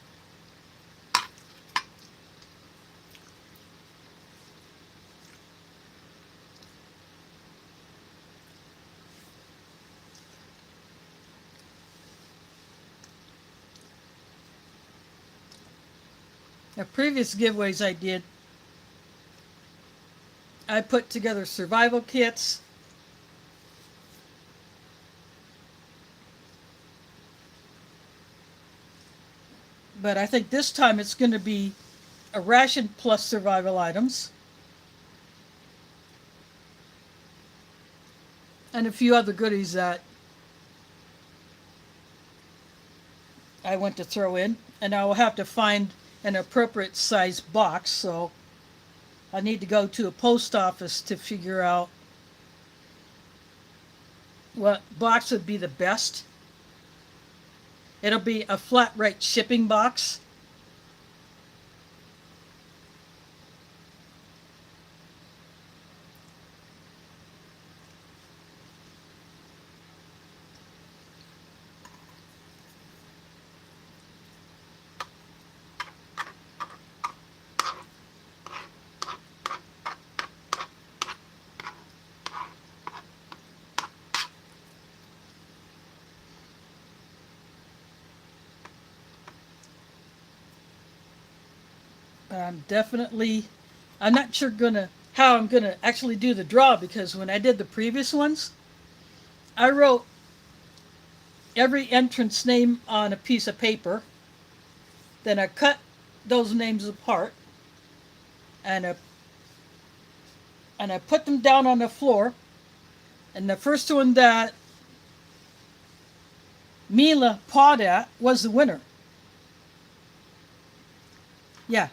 The previous giveaways I did, I put together survival kits. But I think this time it's going to be a ration plus survival items. And a few other goodies that I want to throw in. And I will have to find an appropriate size box, so I need to go to a post office to figure out what box would be the best. It'll be a flat rate shipping box. I'm not sure how I'm gonna actually do the draw, because when I did the previous ones, I wrote every entrance name on a piece of paper. Then I cut those names apart and I put them down on the floor. And the first one that Mila pawed at was the winner. Yeah,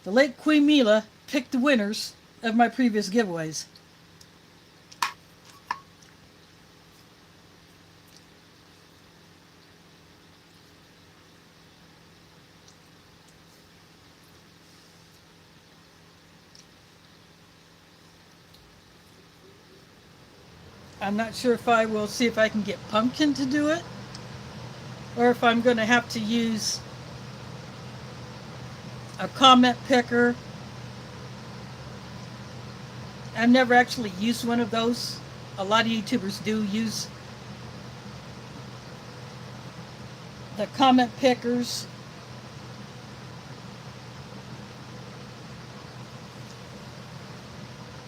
the late Queen Mila picked the winners of my previous giveaways. I'm not sure if I will see if I can get Pumpkin to do it, or if I'm going to have to use a comment picker. I've never actually used one of those. A lot of YouTubers do use the comment pickers.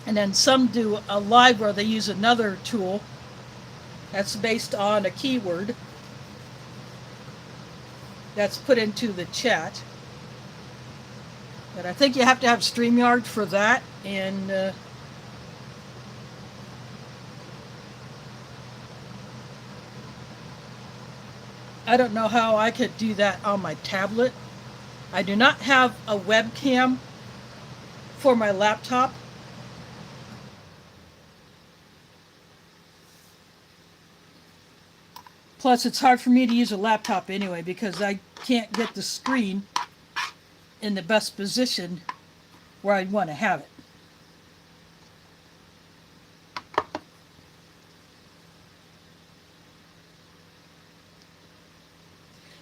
And then some do a live where they use another tool that's based on a keyword that's put into the chat. But I think you have to have StreamYard for that, and I don't know how I could do that on my tablet. I do not have a webcam for my laptop. Plus, it's hard for me to use a laptop anyway because I can't get the screen in the best position where I'd want to have it.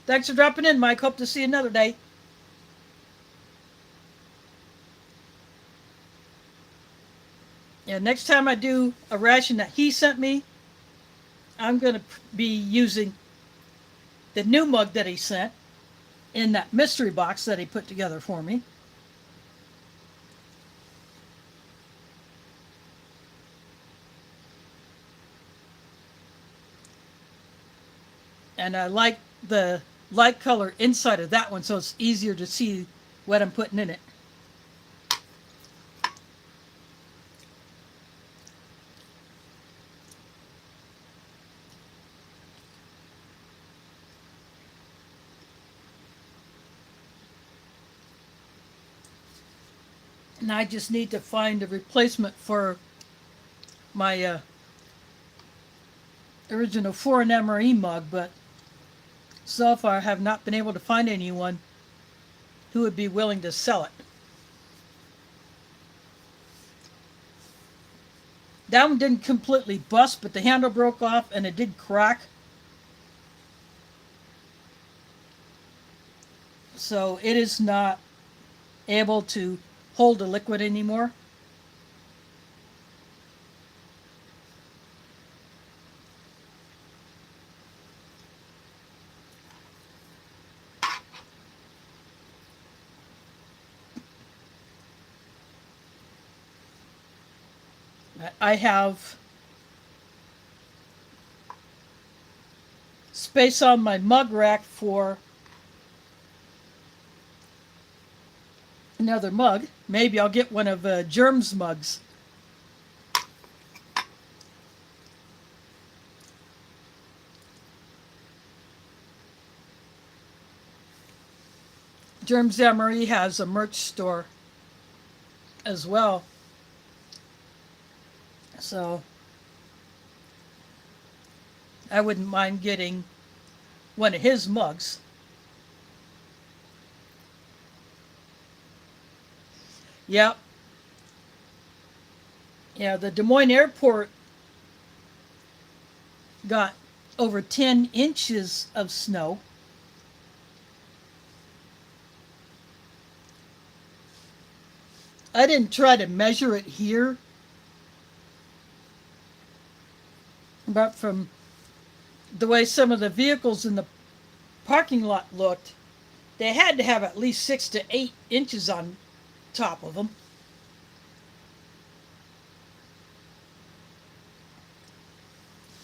Thanks for dropping in, Mike. Hope to see you another day. Yeah, next time I do a ration that he sent me, I'm going to be using the new mug that he sent in that mystery box that he put together for me. And I like the light color inside of that one so it's easier to see what I'm putting in it. And I just need to find a replacement for my original foreign MRE mug, but so far I have not been able to find anyone who would be willing to sell it. That one didn't completely bust, but the handle broke off and it did crack. So it is not able to hold the liquid anymore. I have space on my mug rack for another mug. Maybe I'll get one of Germ's mugs. Germ's Emery has a merch store as well. So I wouldn't mind getting one of his mugs. Yep. Yeah, the Des Moines airport got over 10 inches of snow. I didn't try to measure it here, but from the way some of the vehicles in the parking lot looked, they had to have at least 6 to 8 inches on top of them.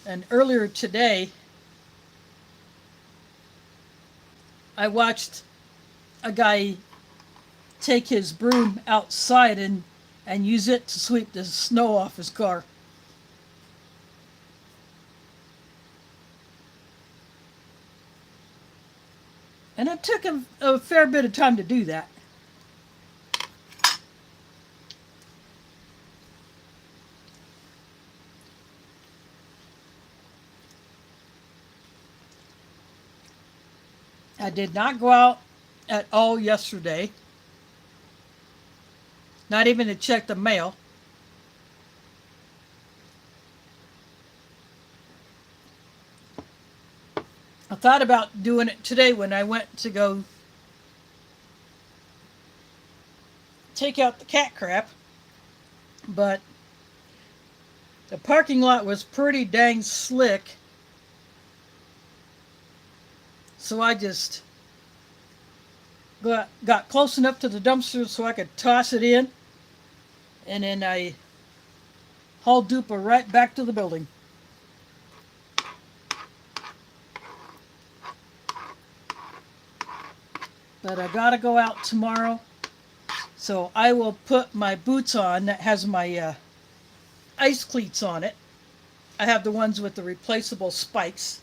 And earlier today, I watched a guy take his broom outside and use it to sweep the snow off his car. And it took him a fair bit of time to do that. I did not go out at all yesterday. Not even to check the mail. I thought about doing it today when I went to go take out the cat crap, but the parking lot was pretty dang slick, so I just got close enough to the dumpster so I could toss it in, and then I haul Dupa right back to the building. But I gotta go out tomorrow, so I will put my boots on that has my ice cleats on it. I have the ones with the replaceable spikes.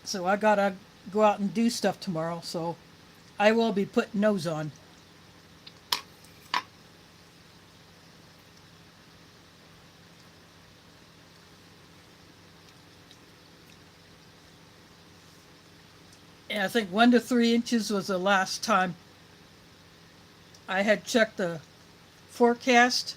So I gotta go out and do stuff tomorrow, so I will be putting those on. And I think 1 to 3 inches was the last time I had checked the forecast.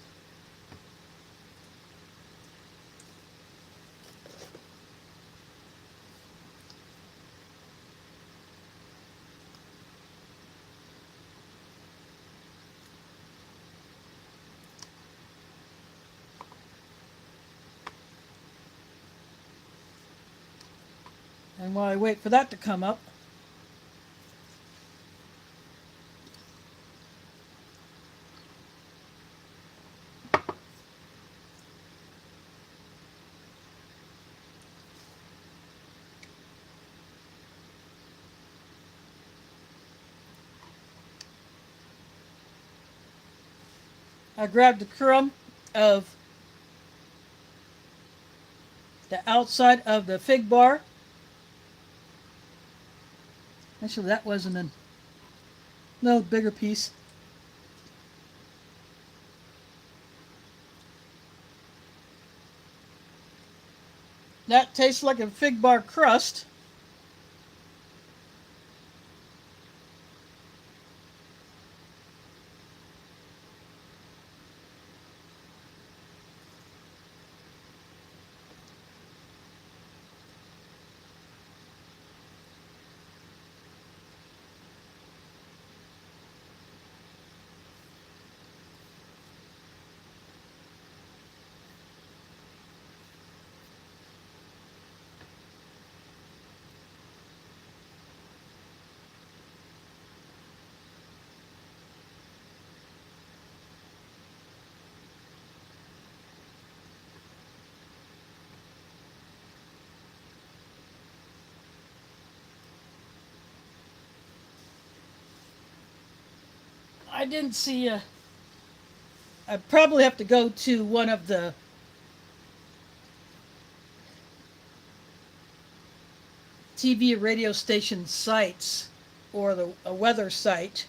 And while I wait for that to come up, I grabbed a crumb of the outside of the fig bar. Actually, that wasn't a no bigger piece. That tastes like a fig bar crust. I didn't see a. I probably have to go to one of the TV or radio station sites or a weather site.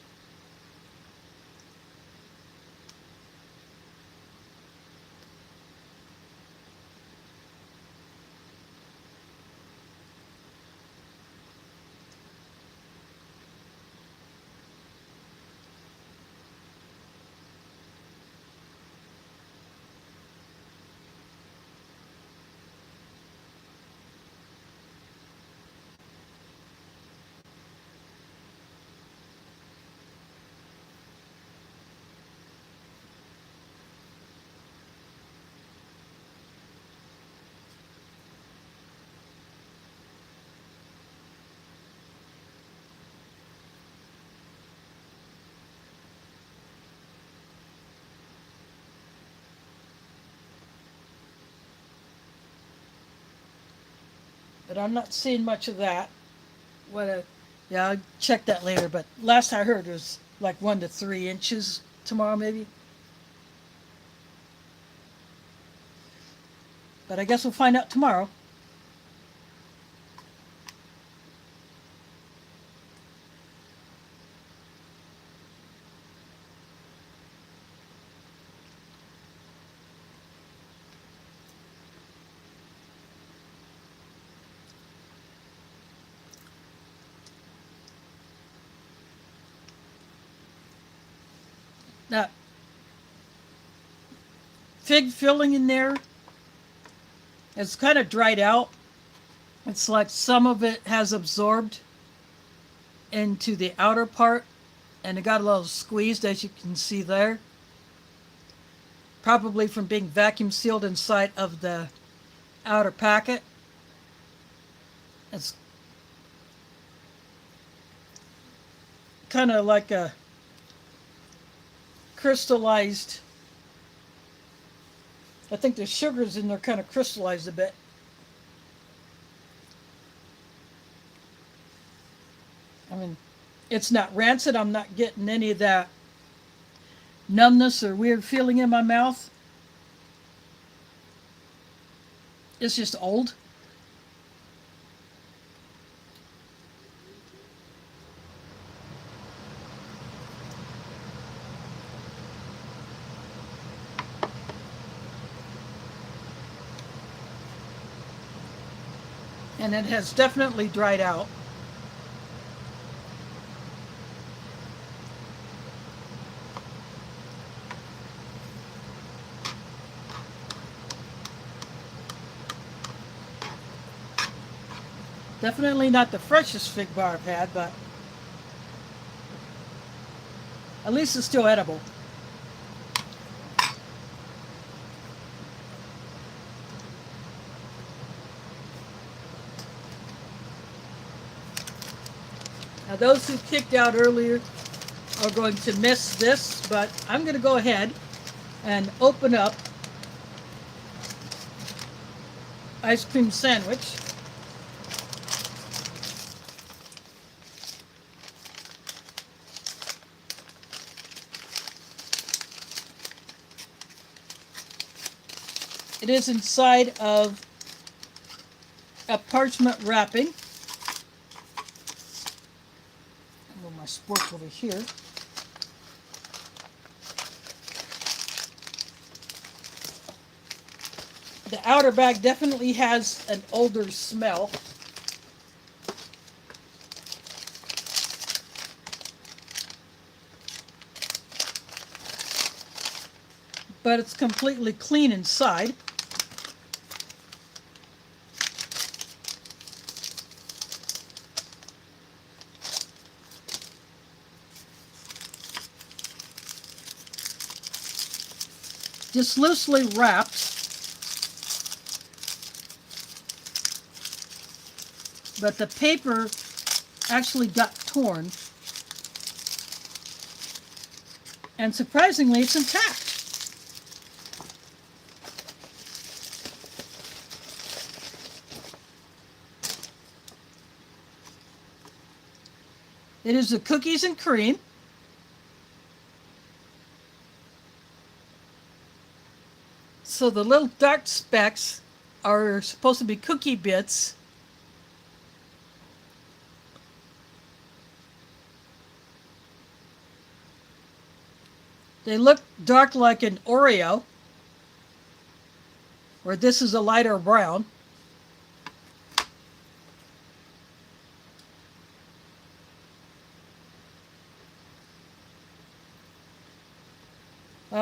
But I'm not seeing much of that. Yeah, I'll check that later. But last I heard it was like 1 to 3 inches tomorrow, maybe. But I guess we'll find out tomorrow. That fig filling in there, it's kind of dried out. It's like some of it has absorbed into the outer part and it got a little squeezed, as you can see there. Probably from being vacuum sealed inside of the outer packet. It's kind of like a crystallized. I think the sugars in there kind of crystallized a bit. I mean, it's not rancid. I'm not getting any of that numbness or weird feeling in my mouth. It's just old. And it has definitely dried out. Definitely not the freshest fig bar I've had, but at least it's still edible. Now those who kicked out earlier are going to miss this, but I'm going to go ahead and open up ice cream sandwich. It is inside of a parchment wrapping. I'll move my spork over here. The outer bag definitely has an older smell. But it's completely clean inside. Just loosely wrapped. But the paper actually got torn. And surprisingly, it's intact. It is the cookies and cream. So the little dark specks are supposed to be cookie bits. They look dark like an Oreo, where this is a lighter brown.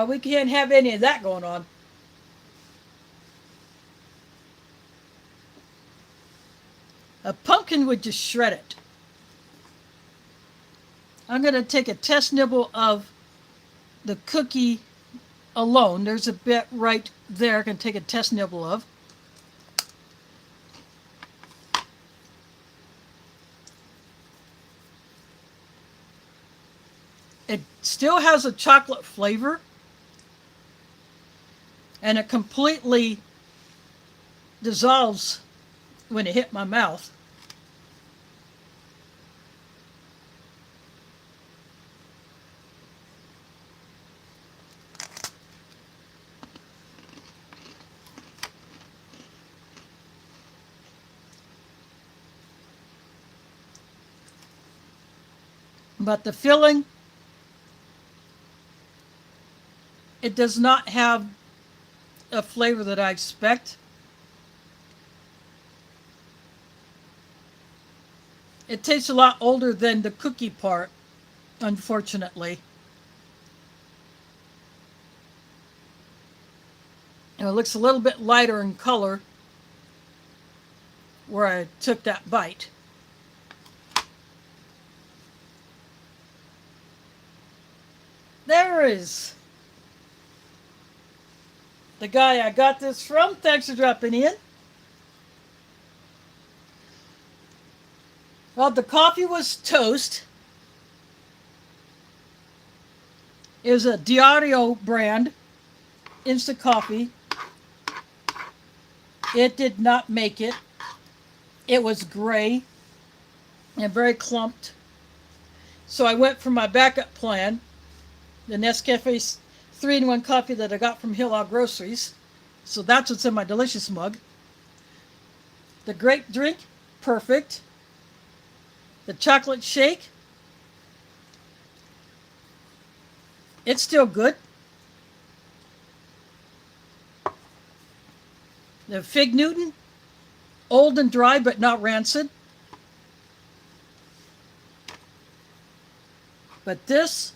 We can't have any of that going on. A pumpkin would just shred it. I'm going to take a test nibble of the cookie alone. There's a bit right there I can take a test nibble of. It still has a chocolate flavor, and it completely dissolves when it hit my mouth. But the filling, it does not have a flavor that I expect. It tastes a lot older than the cookie part, unfortunately. And it looks a little bit lighter in color where I took that bite. There is the guy I got this from. Thanks for dropping in. Well, the coffee was toast. is a Diario brand instant coffee. It did not make it. It was gray and very clumped. So I went for my backup plan, the Nescafe 3-in-1 coffee that I got from Hill Groceries. So that's what's in my delicious mug. The great drink, perfect. The chocolate shake, it's still good. The Fig Newton, old and dry but not rancid. But this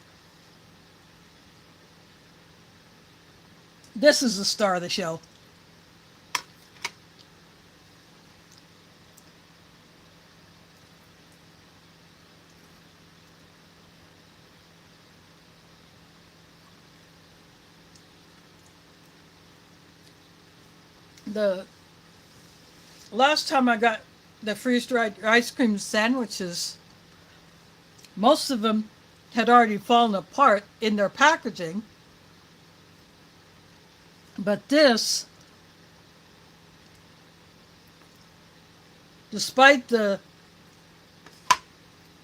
is the star of the show. The last time I got the freeze-dried ice cream sandwiches, most of them had already fallen apart in their packaging. But this, despite the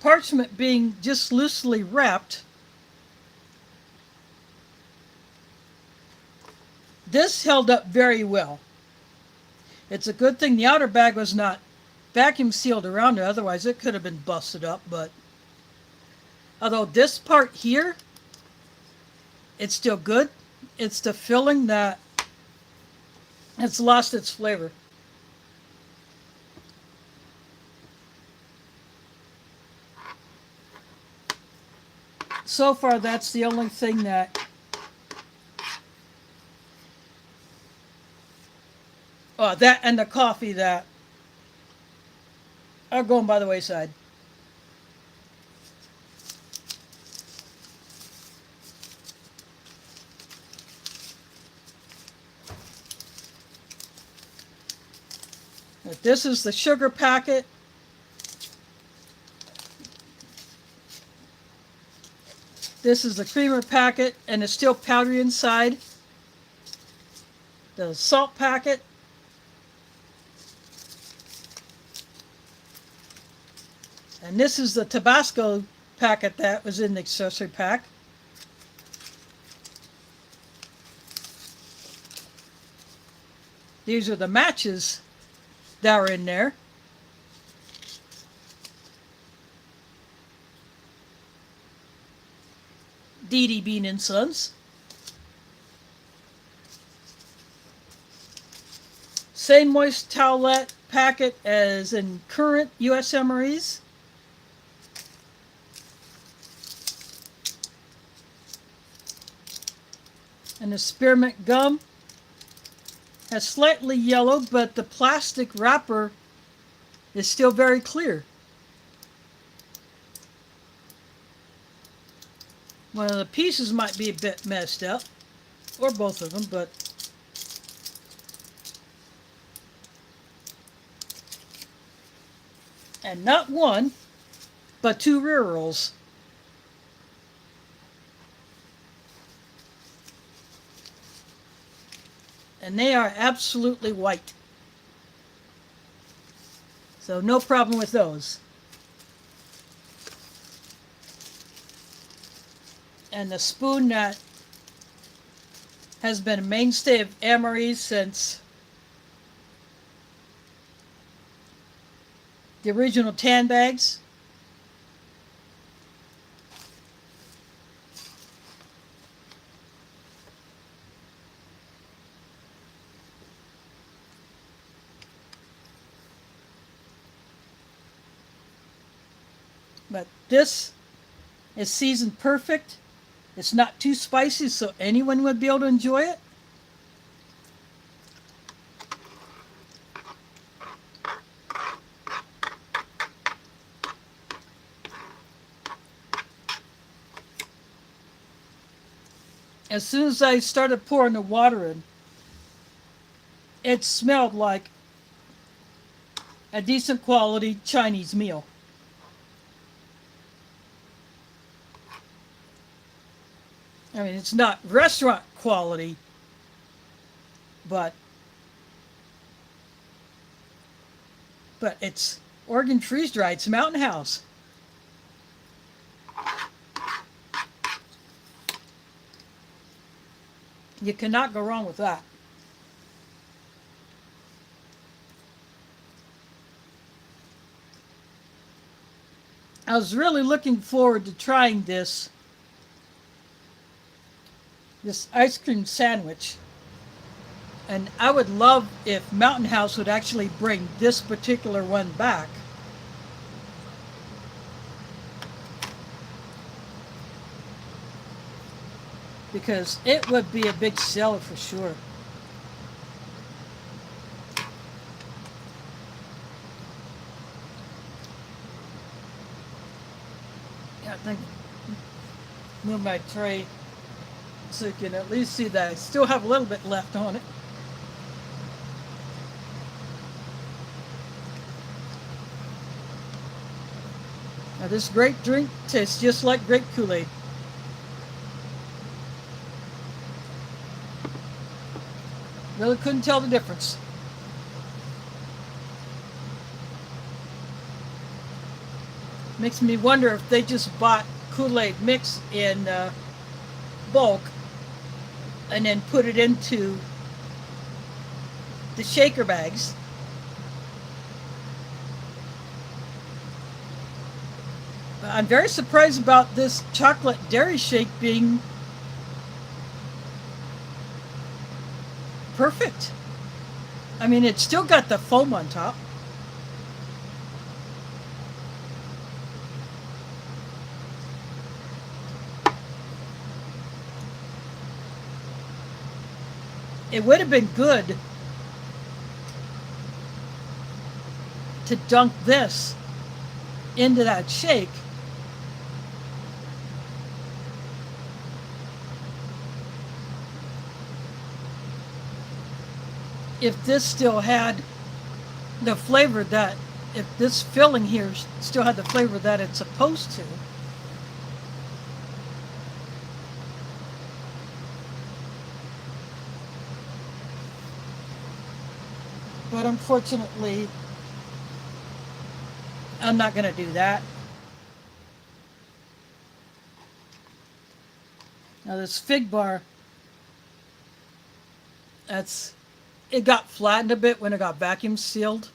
parchment being just loosely wrapped, this held up very well. It's a good thing the outer bag was not vacuum sealed around it, otherwise it could have been busted up. But although this part here, it's still good. It's the filling that it's lost its flavor. So far, that's the only thing that that and the coffee that are going by the wayside. But this is the sugar packet. This is the creamer packet, and it's still powdery inside. The salt packet. And this is the Tabasco packet that was in the accessory pack. These are the matches that were in there. D.D. Bean & Sons. Same moist towelette packet as in current US MREs. And the spearmint gum has slightly yellow, but the plastic wrapper is still very clear. One of the pieces might be a bit messed up, or both of them, but and not one, but two rear rolls. And they are absolutely white. So no problem with those. And the spoon that has been a mainstay of Amory's since the original tan bags. But this is seasoned perfect. It's not too spicy, so anyone would be able to enjoy it. As soon as I started pouring the water in, it smelled like a decent quality Chinese meal. I mean, it's not restaurant quality, but it's Oregon freeze dried. It's Mountain House. You cannot go wrong with that. I was really looking forward to trying this ice cream sandwich. And I would love if Mountain House would actually bring this particular one back. Because it would be a big seller for sure. Yeah, I think move my tray so you can at least see that I still have a little bit left on it. Now this grape drink tastes just like grape Kool-Aid. Really couldn't tell the difference. Makes me wonder if they just bought Kool-Aid mix in bulk and then put it into the shaker bags. I'm very surprised about this chocolate dairy shake being perfect. I mean, it's still got the foam on top. It would have been good to dunk this into that shake. If this still had the flavor that, if this filling here still had the flavor that it's supposed to. But unfortunately, I'm not going to do that. Now this fig bar, it got flattened a bit when it got vacuum sealed.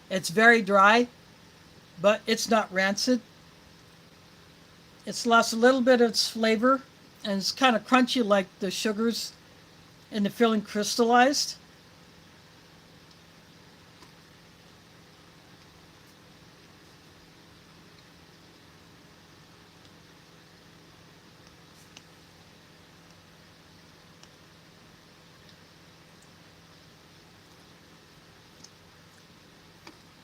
It's very dry, but it's not rancid. It's lost a little bit of its flavor, and it's kind of crunchy like the sugars in the filling crystallized.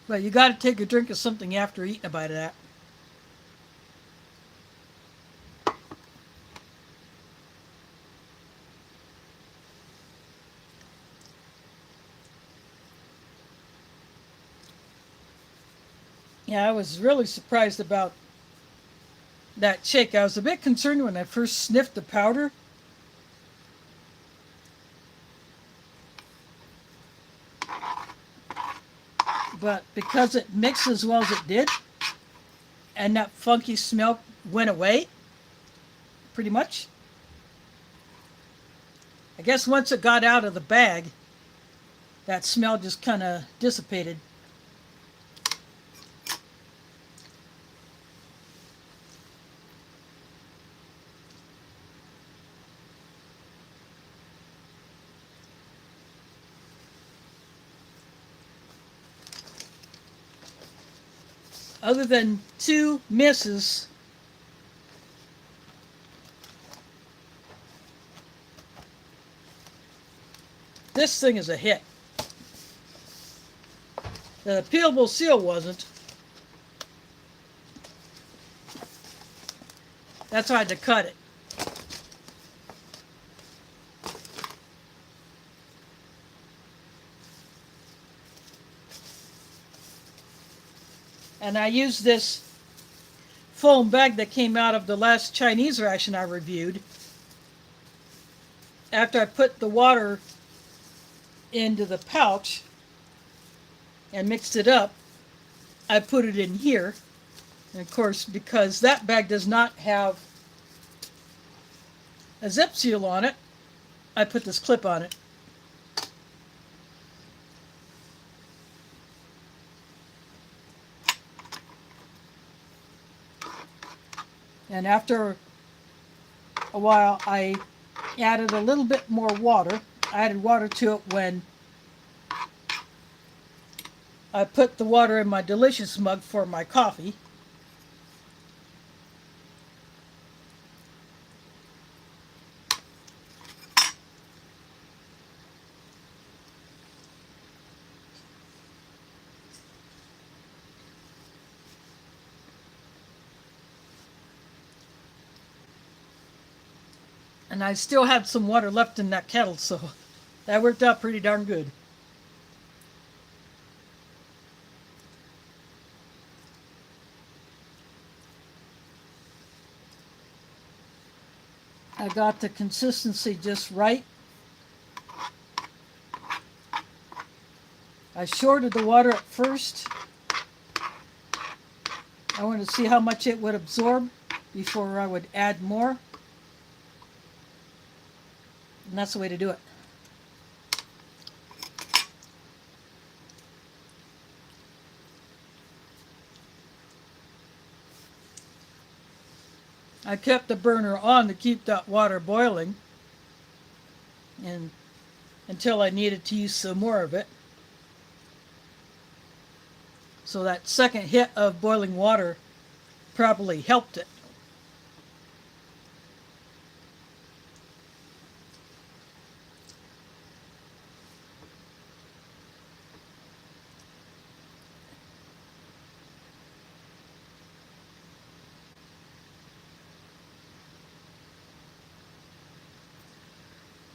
But you got to take a drink of something after eating a bite of that. Yeah, I was really surprised about that shake. I was a bit concerned when I first sniffed the powder. But because it mixed as well as it did, and that funky smell went away, pretty much. I guess once it got out of the bag, that smell just kind of dissipated. Other than 2 misses, this thing is a hit. The peelable seal wasn't. That's why I had to cut it. And I use this foam bag that came out of the last Chinese ration I reviewed. After I put the water into the pouch and mixed it up, I put it in here. And of course, because that bag does not have a zip seal on it, I put this clip on it. And after a while, I added a little bit more water. I added water to it when I put the water in my Delicious mug for my coffee. And I still had some water left in that kettle, so that worked out pretty darn good. I got the consistency just right. I shorted the water at first. I wanted to see how much it would absorb before I would add more. And that's the way to do it. I kept the burner on to keep that water boiling and until I needed to use some more of it. So that second hit of boiling water probably helped it.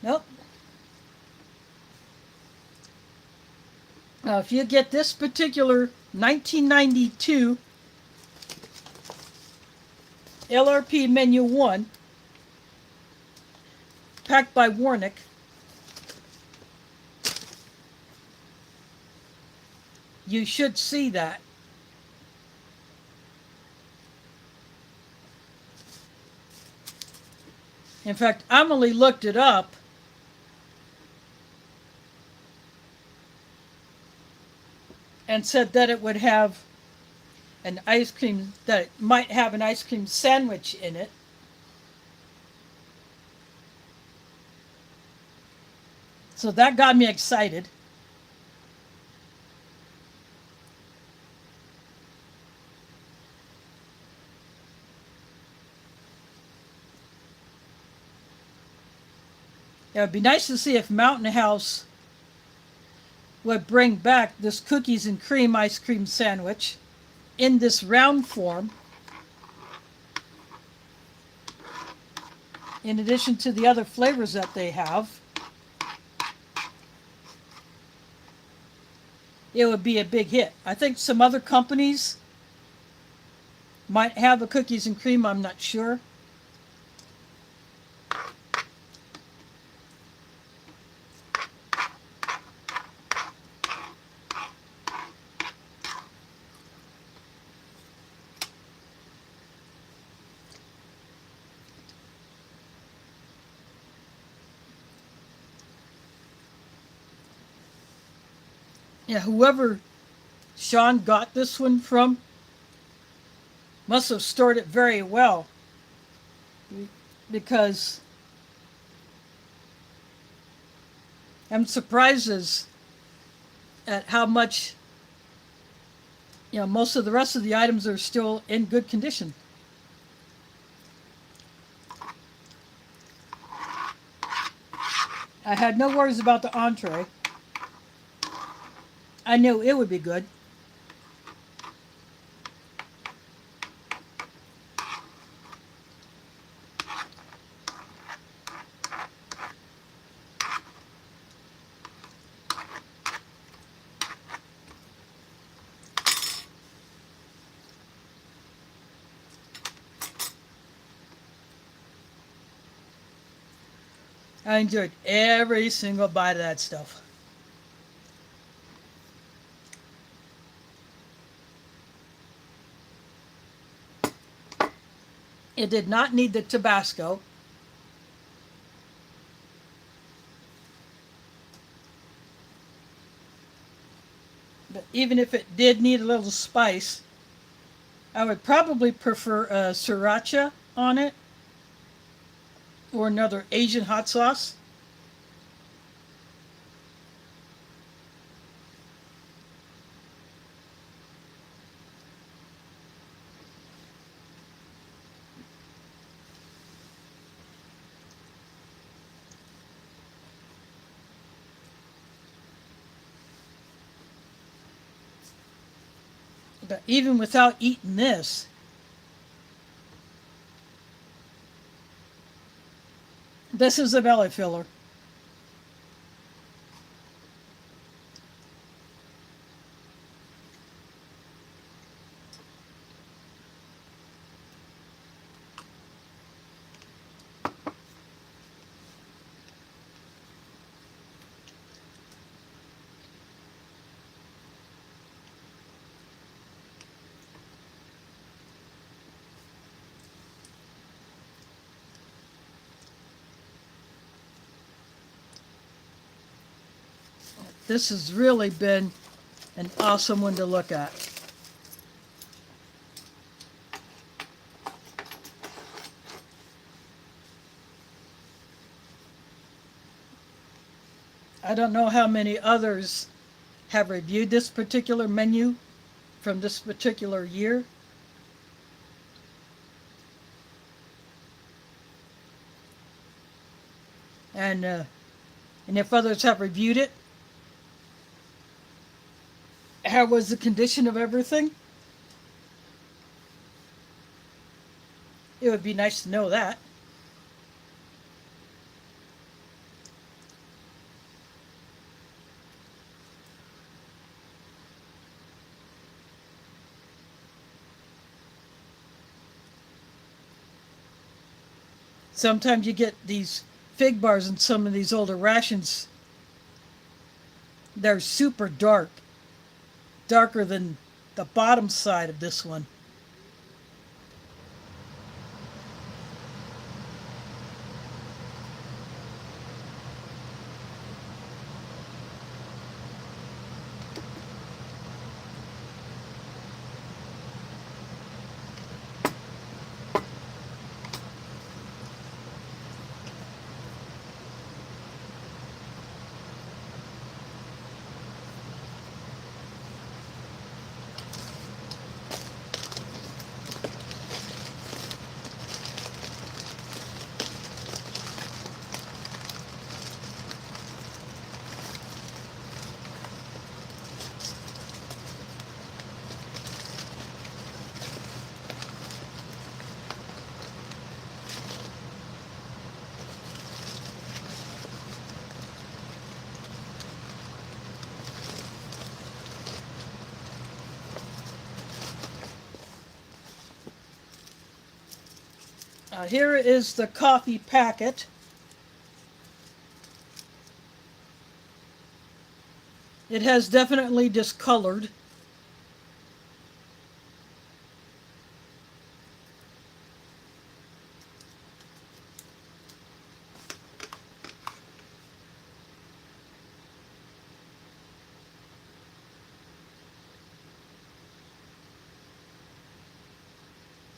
Nope. Now, if you get this particular 1992 LRP Menu 1, packed by Warnick, you should see that. In fact, Emily looked it up. And said that it would have an ice cream, that it might have an ice cream sandwich in it. So that got me excited. It would be nice to see if Mountain House would bring back this cookies and cream ice cream sandwich in this round form, in addition to the other flavors that they have. It would be a big hit. I think some other companies might have a cookies and cream, I'm not sure. Yeah, whoever Sean got this one from must have stored it very well, because I'm surprised at how much, most of the rest of the items are still in good condition. I had no worries about the entree. I knew it would be good. I enjoyed every single bite of that stuff. It did not need the Tabasco. But even if it did need a little spice, I would probably prefer sriracha on it or another Asian hot sauce. But even without eating this, this is a belly filler. This has really been an awesome one to look at. I don't know how many others have reviewed this particular menu from this particular year. And if others have reviewed it, how was the condition of everything? It would be nice to know that. Sometimes you get these fig bars in some of these older rations. They're super dark, darker than the bottom side of this one. Here is the coffee packet. It has definitely discolored.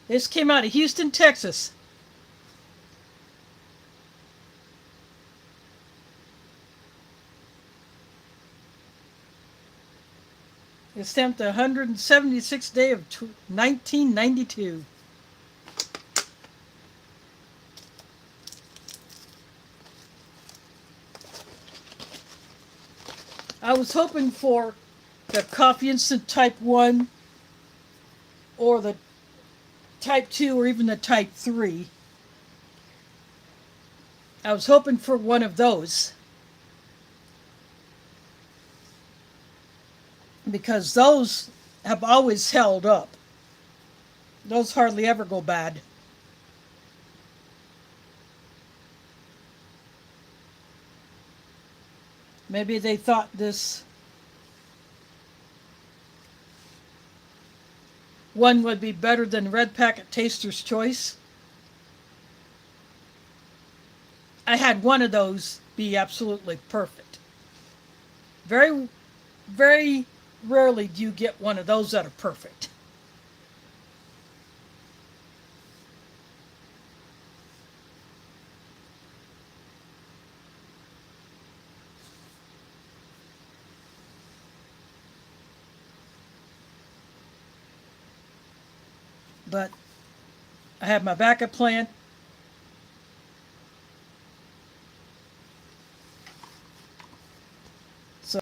This came out of Houston, Texas. It's stamped the 176th day of 1992. I was hoping for the Coffee Instant Type 1 or the Type 2 or even the Type 3. I was hoping for one of those. Because those have always held up. Those hardly ever go bad. Maybe they thought this one would be better than Red Packet Taster's Choice. I had one of those be absolutely perfect. Very, very rarely do you get one of those that are perfect. But I have my backup plan. So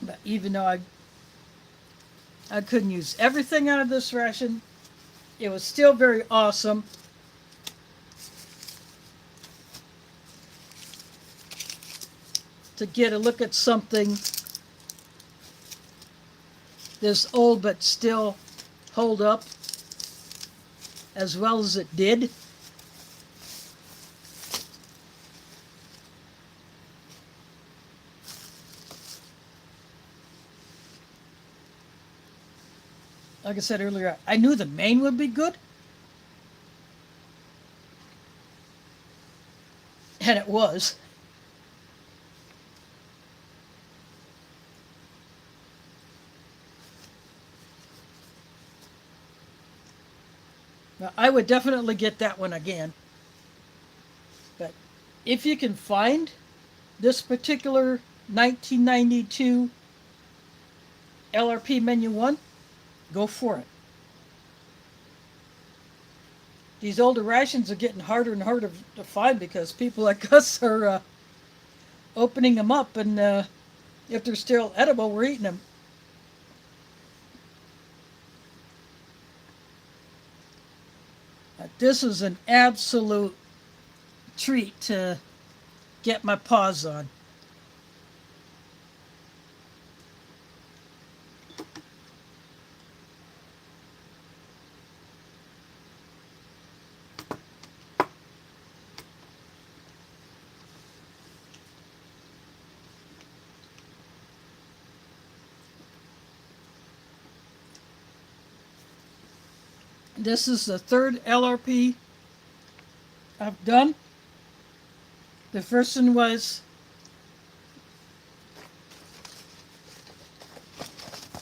but even though I couldn't use everything out of this ration, it was still very awesome. To get a look at something this old but still hold up as well as it did. Like I said earlier, I knew the main would be good. And it was. Now, I would definitely get that one again. But if you can find this particular 1992 LRP Menu 1, go for it. These older rations are getting harder and harder to find because people like us are opening them up, and if they're still edible, we're eating them. This was an absolute treat to get my paws on. This is the third LRP I've done. The first one was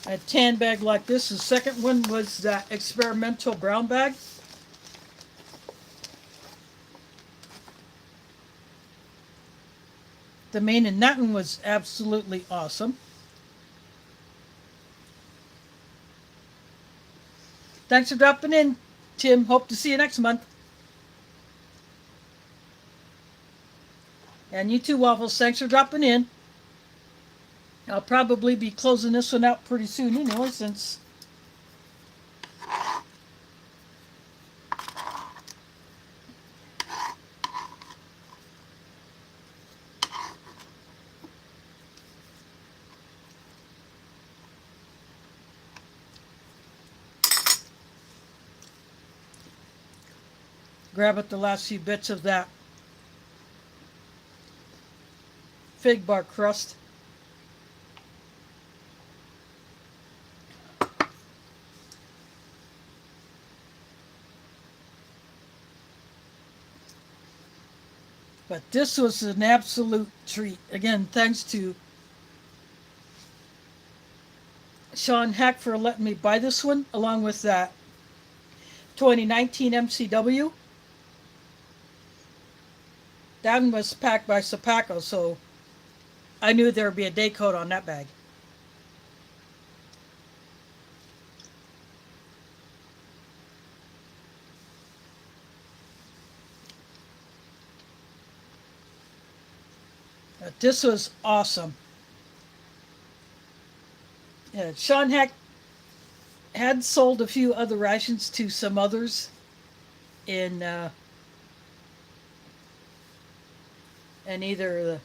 a tan bag like this. The second one was that experimental brown bag. The main in that one was absolutely awesome. Thanks for dropping in, Tim. Hope to see you next month. And you too, Waffles. Thanks for dropping in. I'll probably be closing this one out pretty soon anyway, since grab at the last few bits of that fig bar crust. But this was an absolute treat. Again, thanks to Sean Haack for letting me buy this one, along with that 2019 MCW. That one was packed by Sapaco, so I knew there would be a day code on that bag. But this was awesome. Yeah, Sean Haack had sold a few other rations to some others in either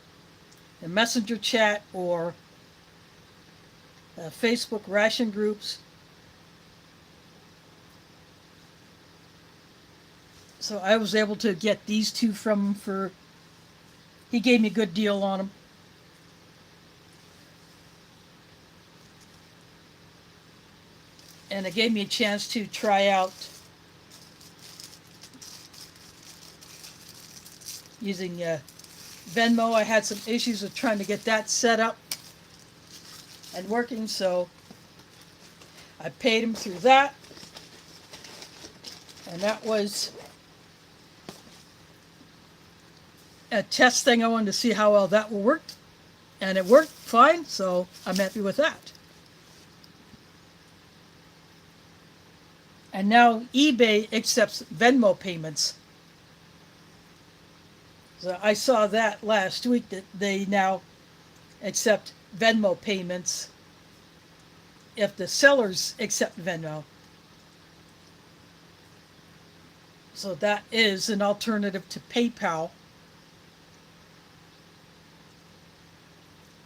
the messenger chat or Facebook ration groups. So I was able to get these two from him for, he gave me a good deal on them. And it gave me a chance to try out using Venmo. I had some issues with trying to get that set up and working, so I paid him through that. And that was a test thing. I wanted to see how well that will work. And it worked fine, so I'm happy with that. And now eBay accepts Venmo payments. So I saw that last week, that they now accept Venmo payments if the sellers accept Venmo. So that is an alternative to PayPal.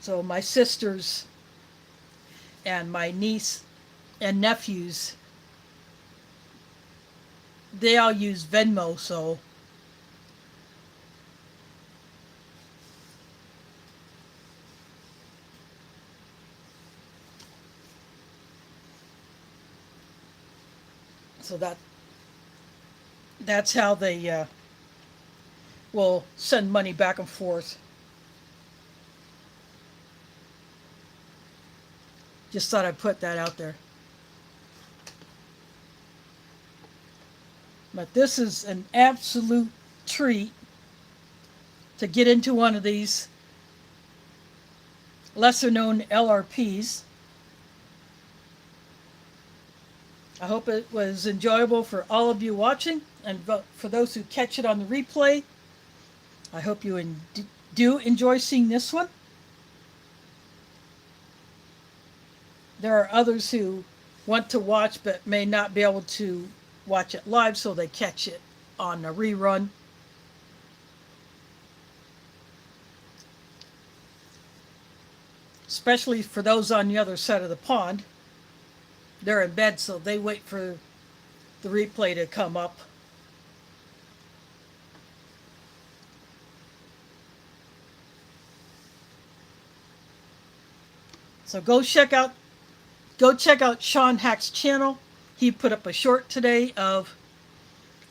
So my sisters and my niece and nephews, they all use Venmo, so that's how they will send money back and forth. Just thought I'd put that out there. But this is an absolute treat to get into one of these lesser known LRPs. I hope it was enjoyable for all of you watching, and for those who catch it on the replay, I hope you do enjoy seeing this one. There are others who want to watch but may not be able to watch it live, so they catch it on a rerun. Especially for those on the other side of the pond. They're in bed, so they wait for the replay to come up. So go check out Sean Haack's channel. He put up a short today of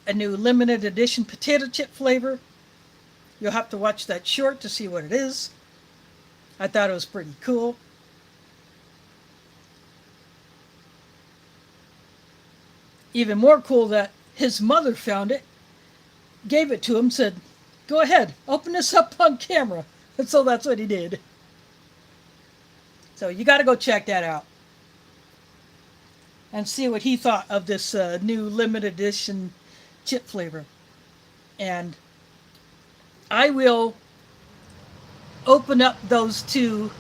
a new limited edition potato chip flavor. You'll have to watch that short to see what it is. I thought it was pretty cool. Even more cool that his mother found it, gave it to him, said, "Go ahead, open this up on camera." And so that's what he did. So you got to go check that out and see what he thought of this new limited edition chip flavor. And I will open up those two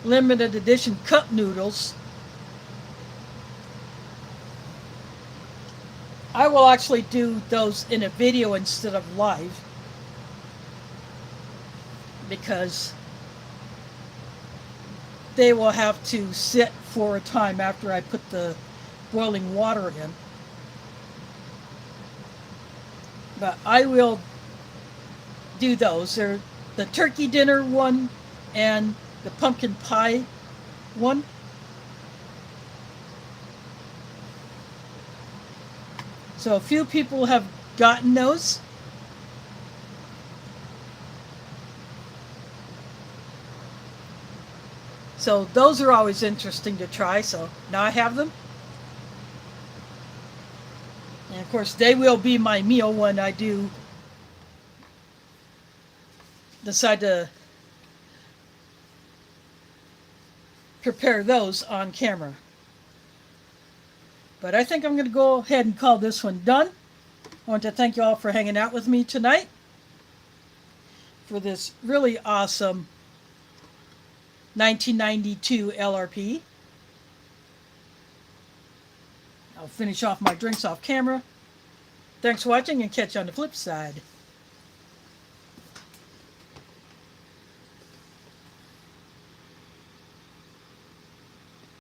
limited edition cup noodles. I will actually do those in a video instead of live, because they will have to sit for a time after I put the boiling water in. But I will do those. They're the turkey dinner one and the pumpkin pie one. So a few people have gotten those. So those are always interesting to try. So now I have them. And of course they will be my meal when I do decide to prepare those on camera. But I think I'm going to go ahead and call this one done. I want to thank you all for hanging out with me tonight for this really awesome 1992 LRP. I'll finish off my drinks off camera. Thanks for watching and catch you on the flip side.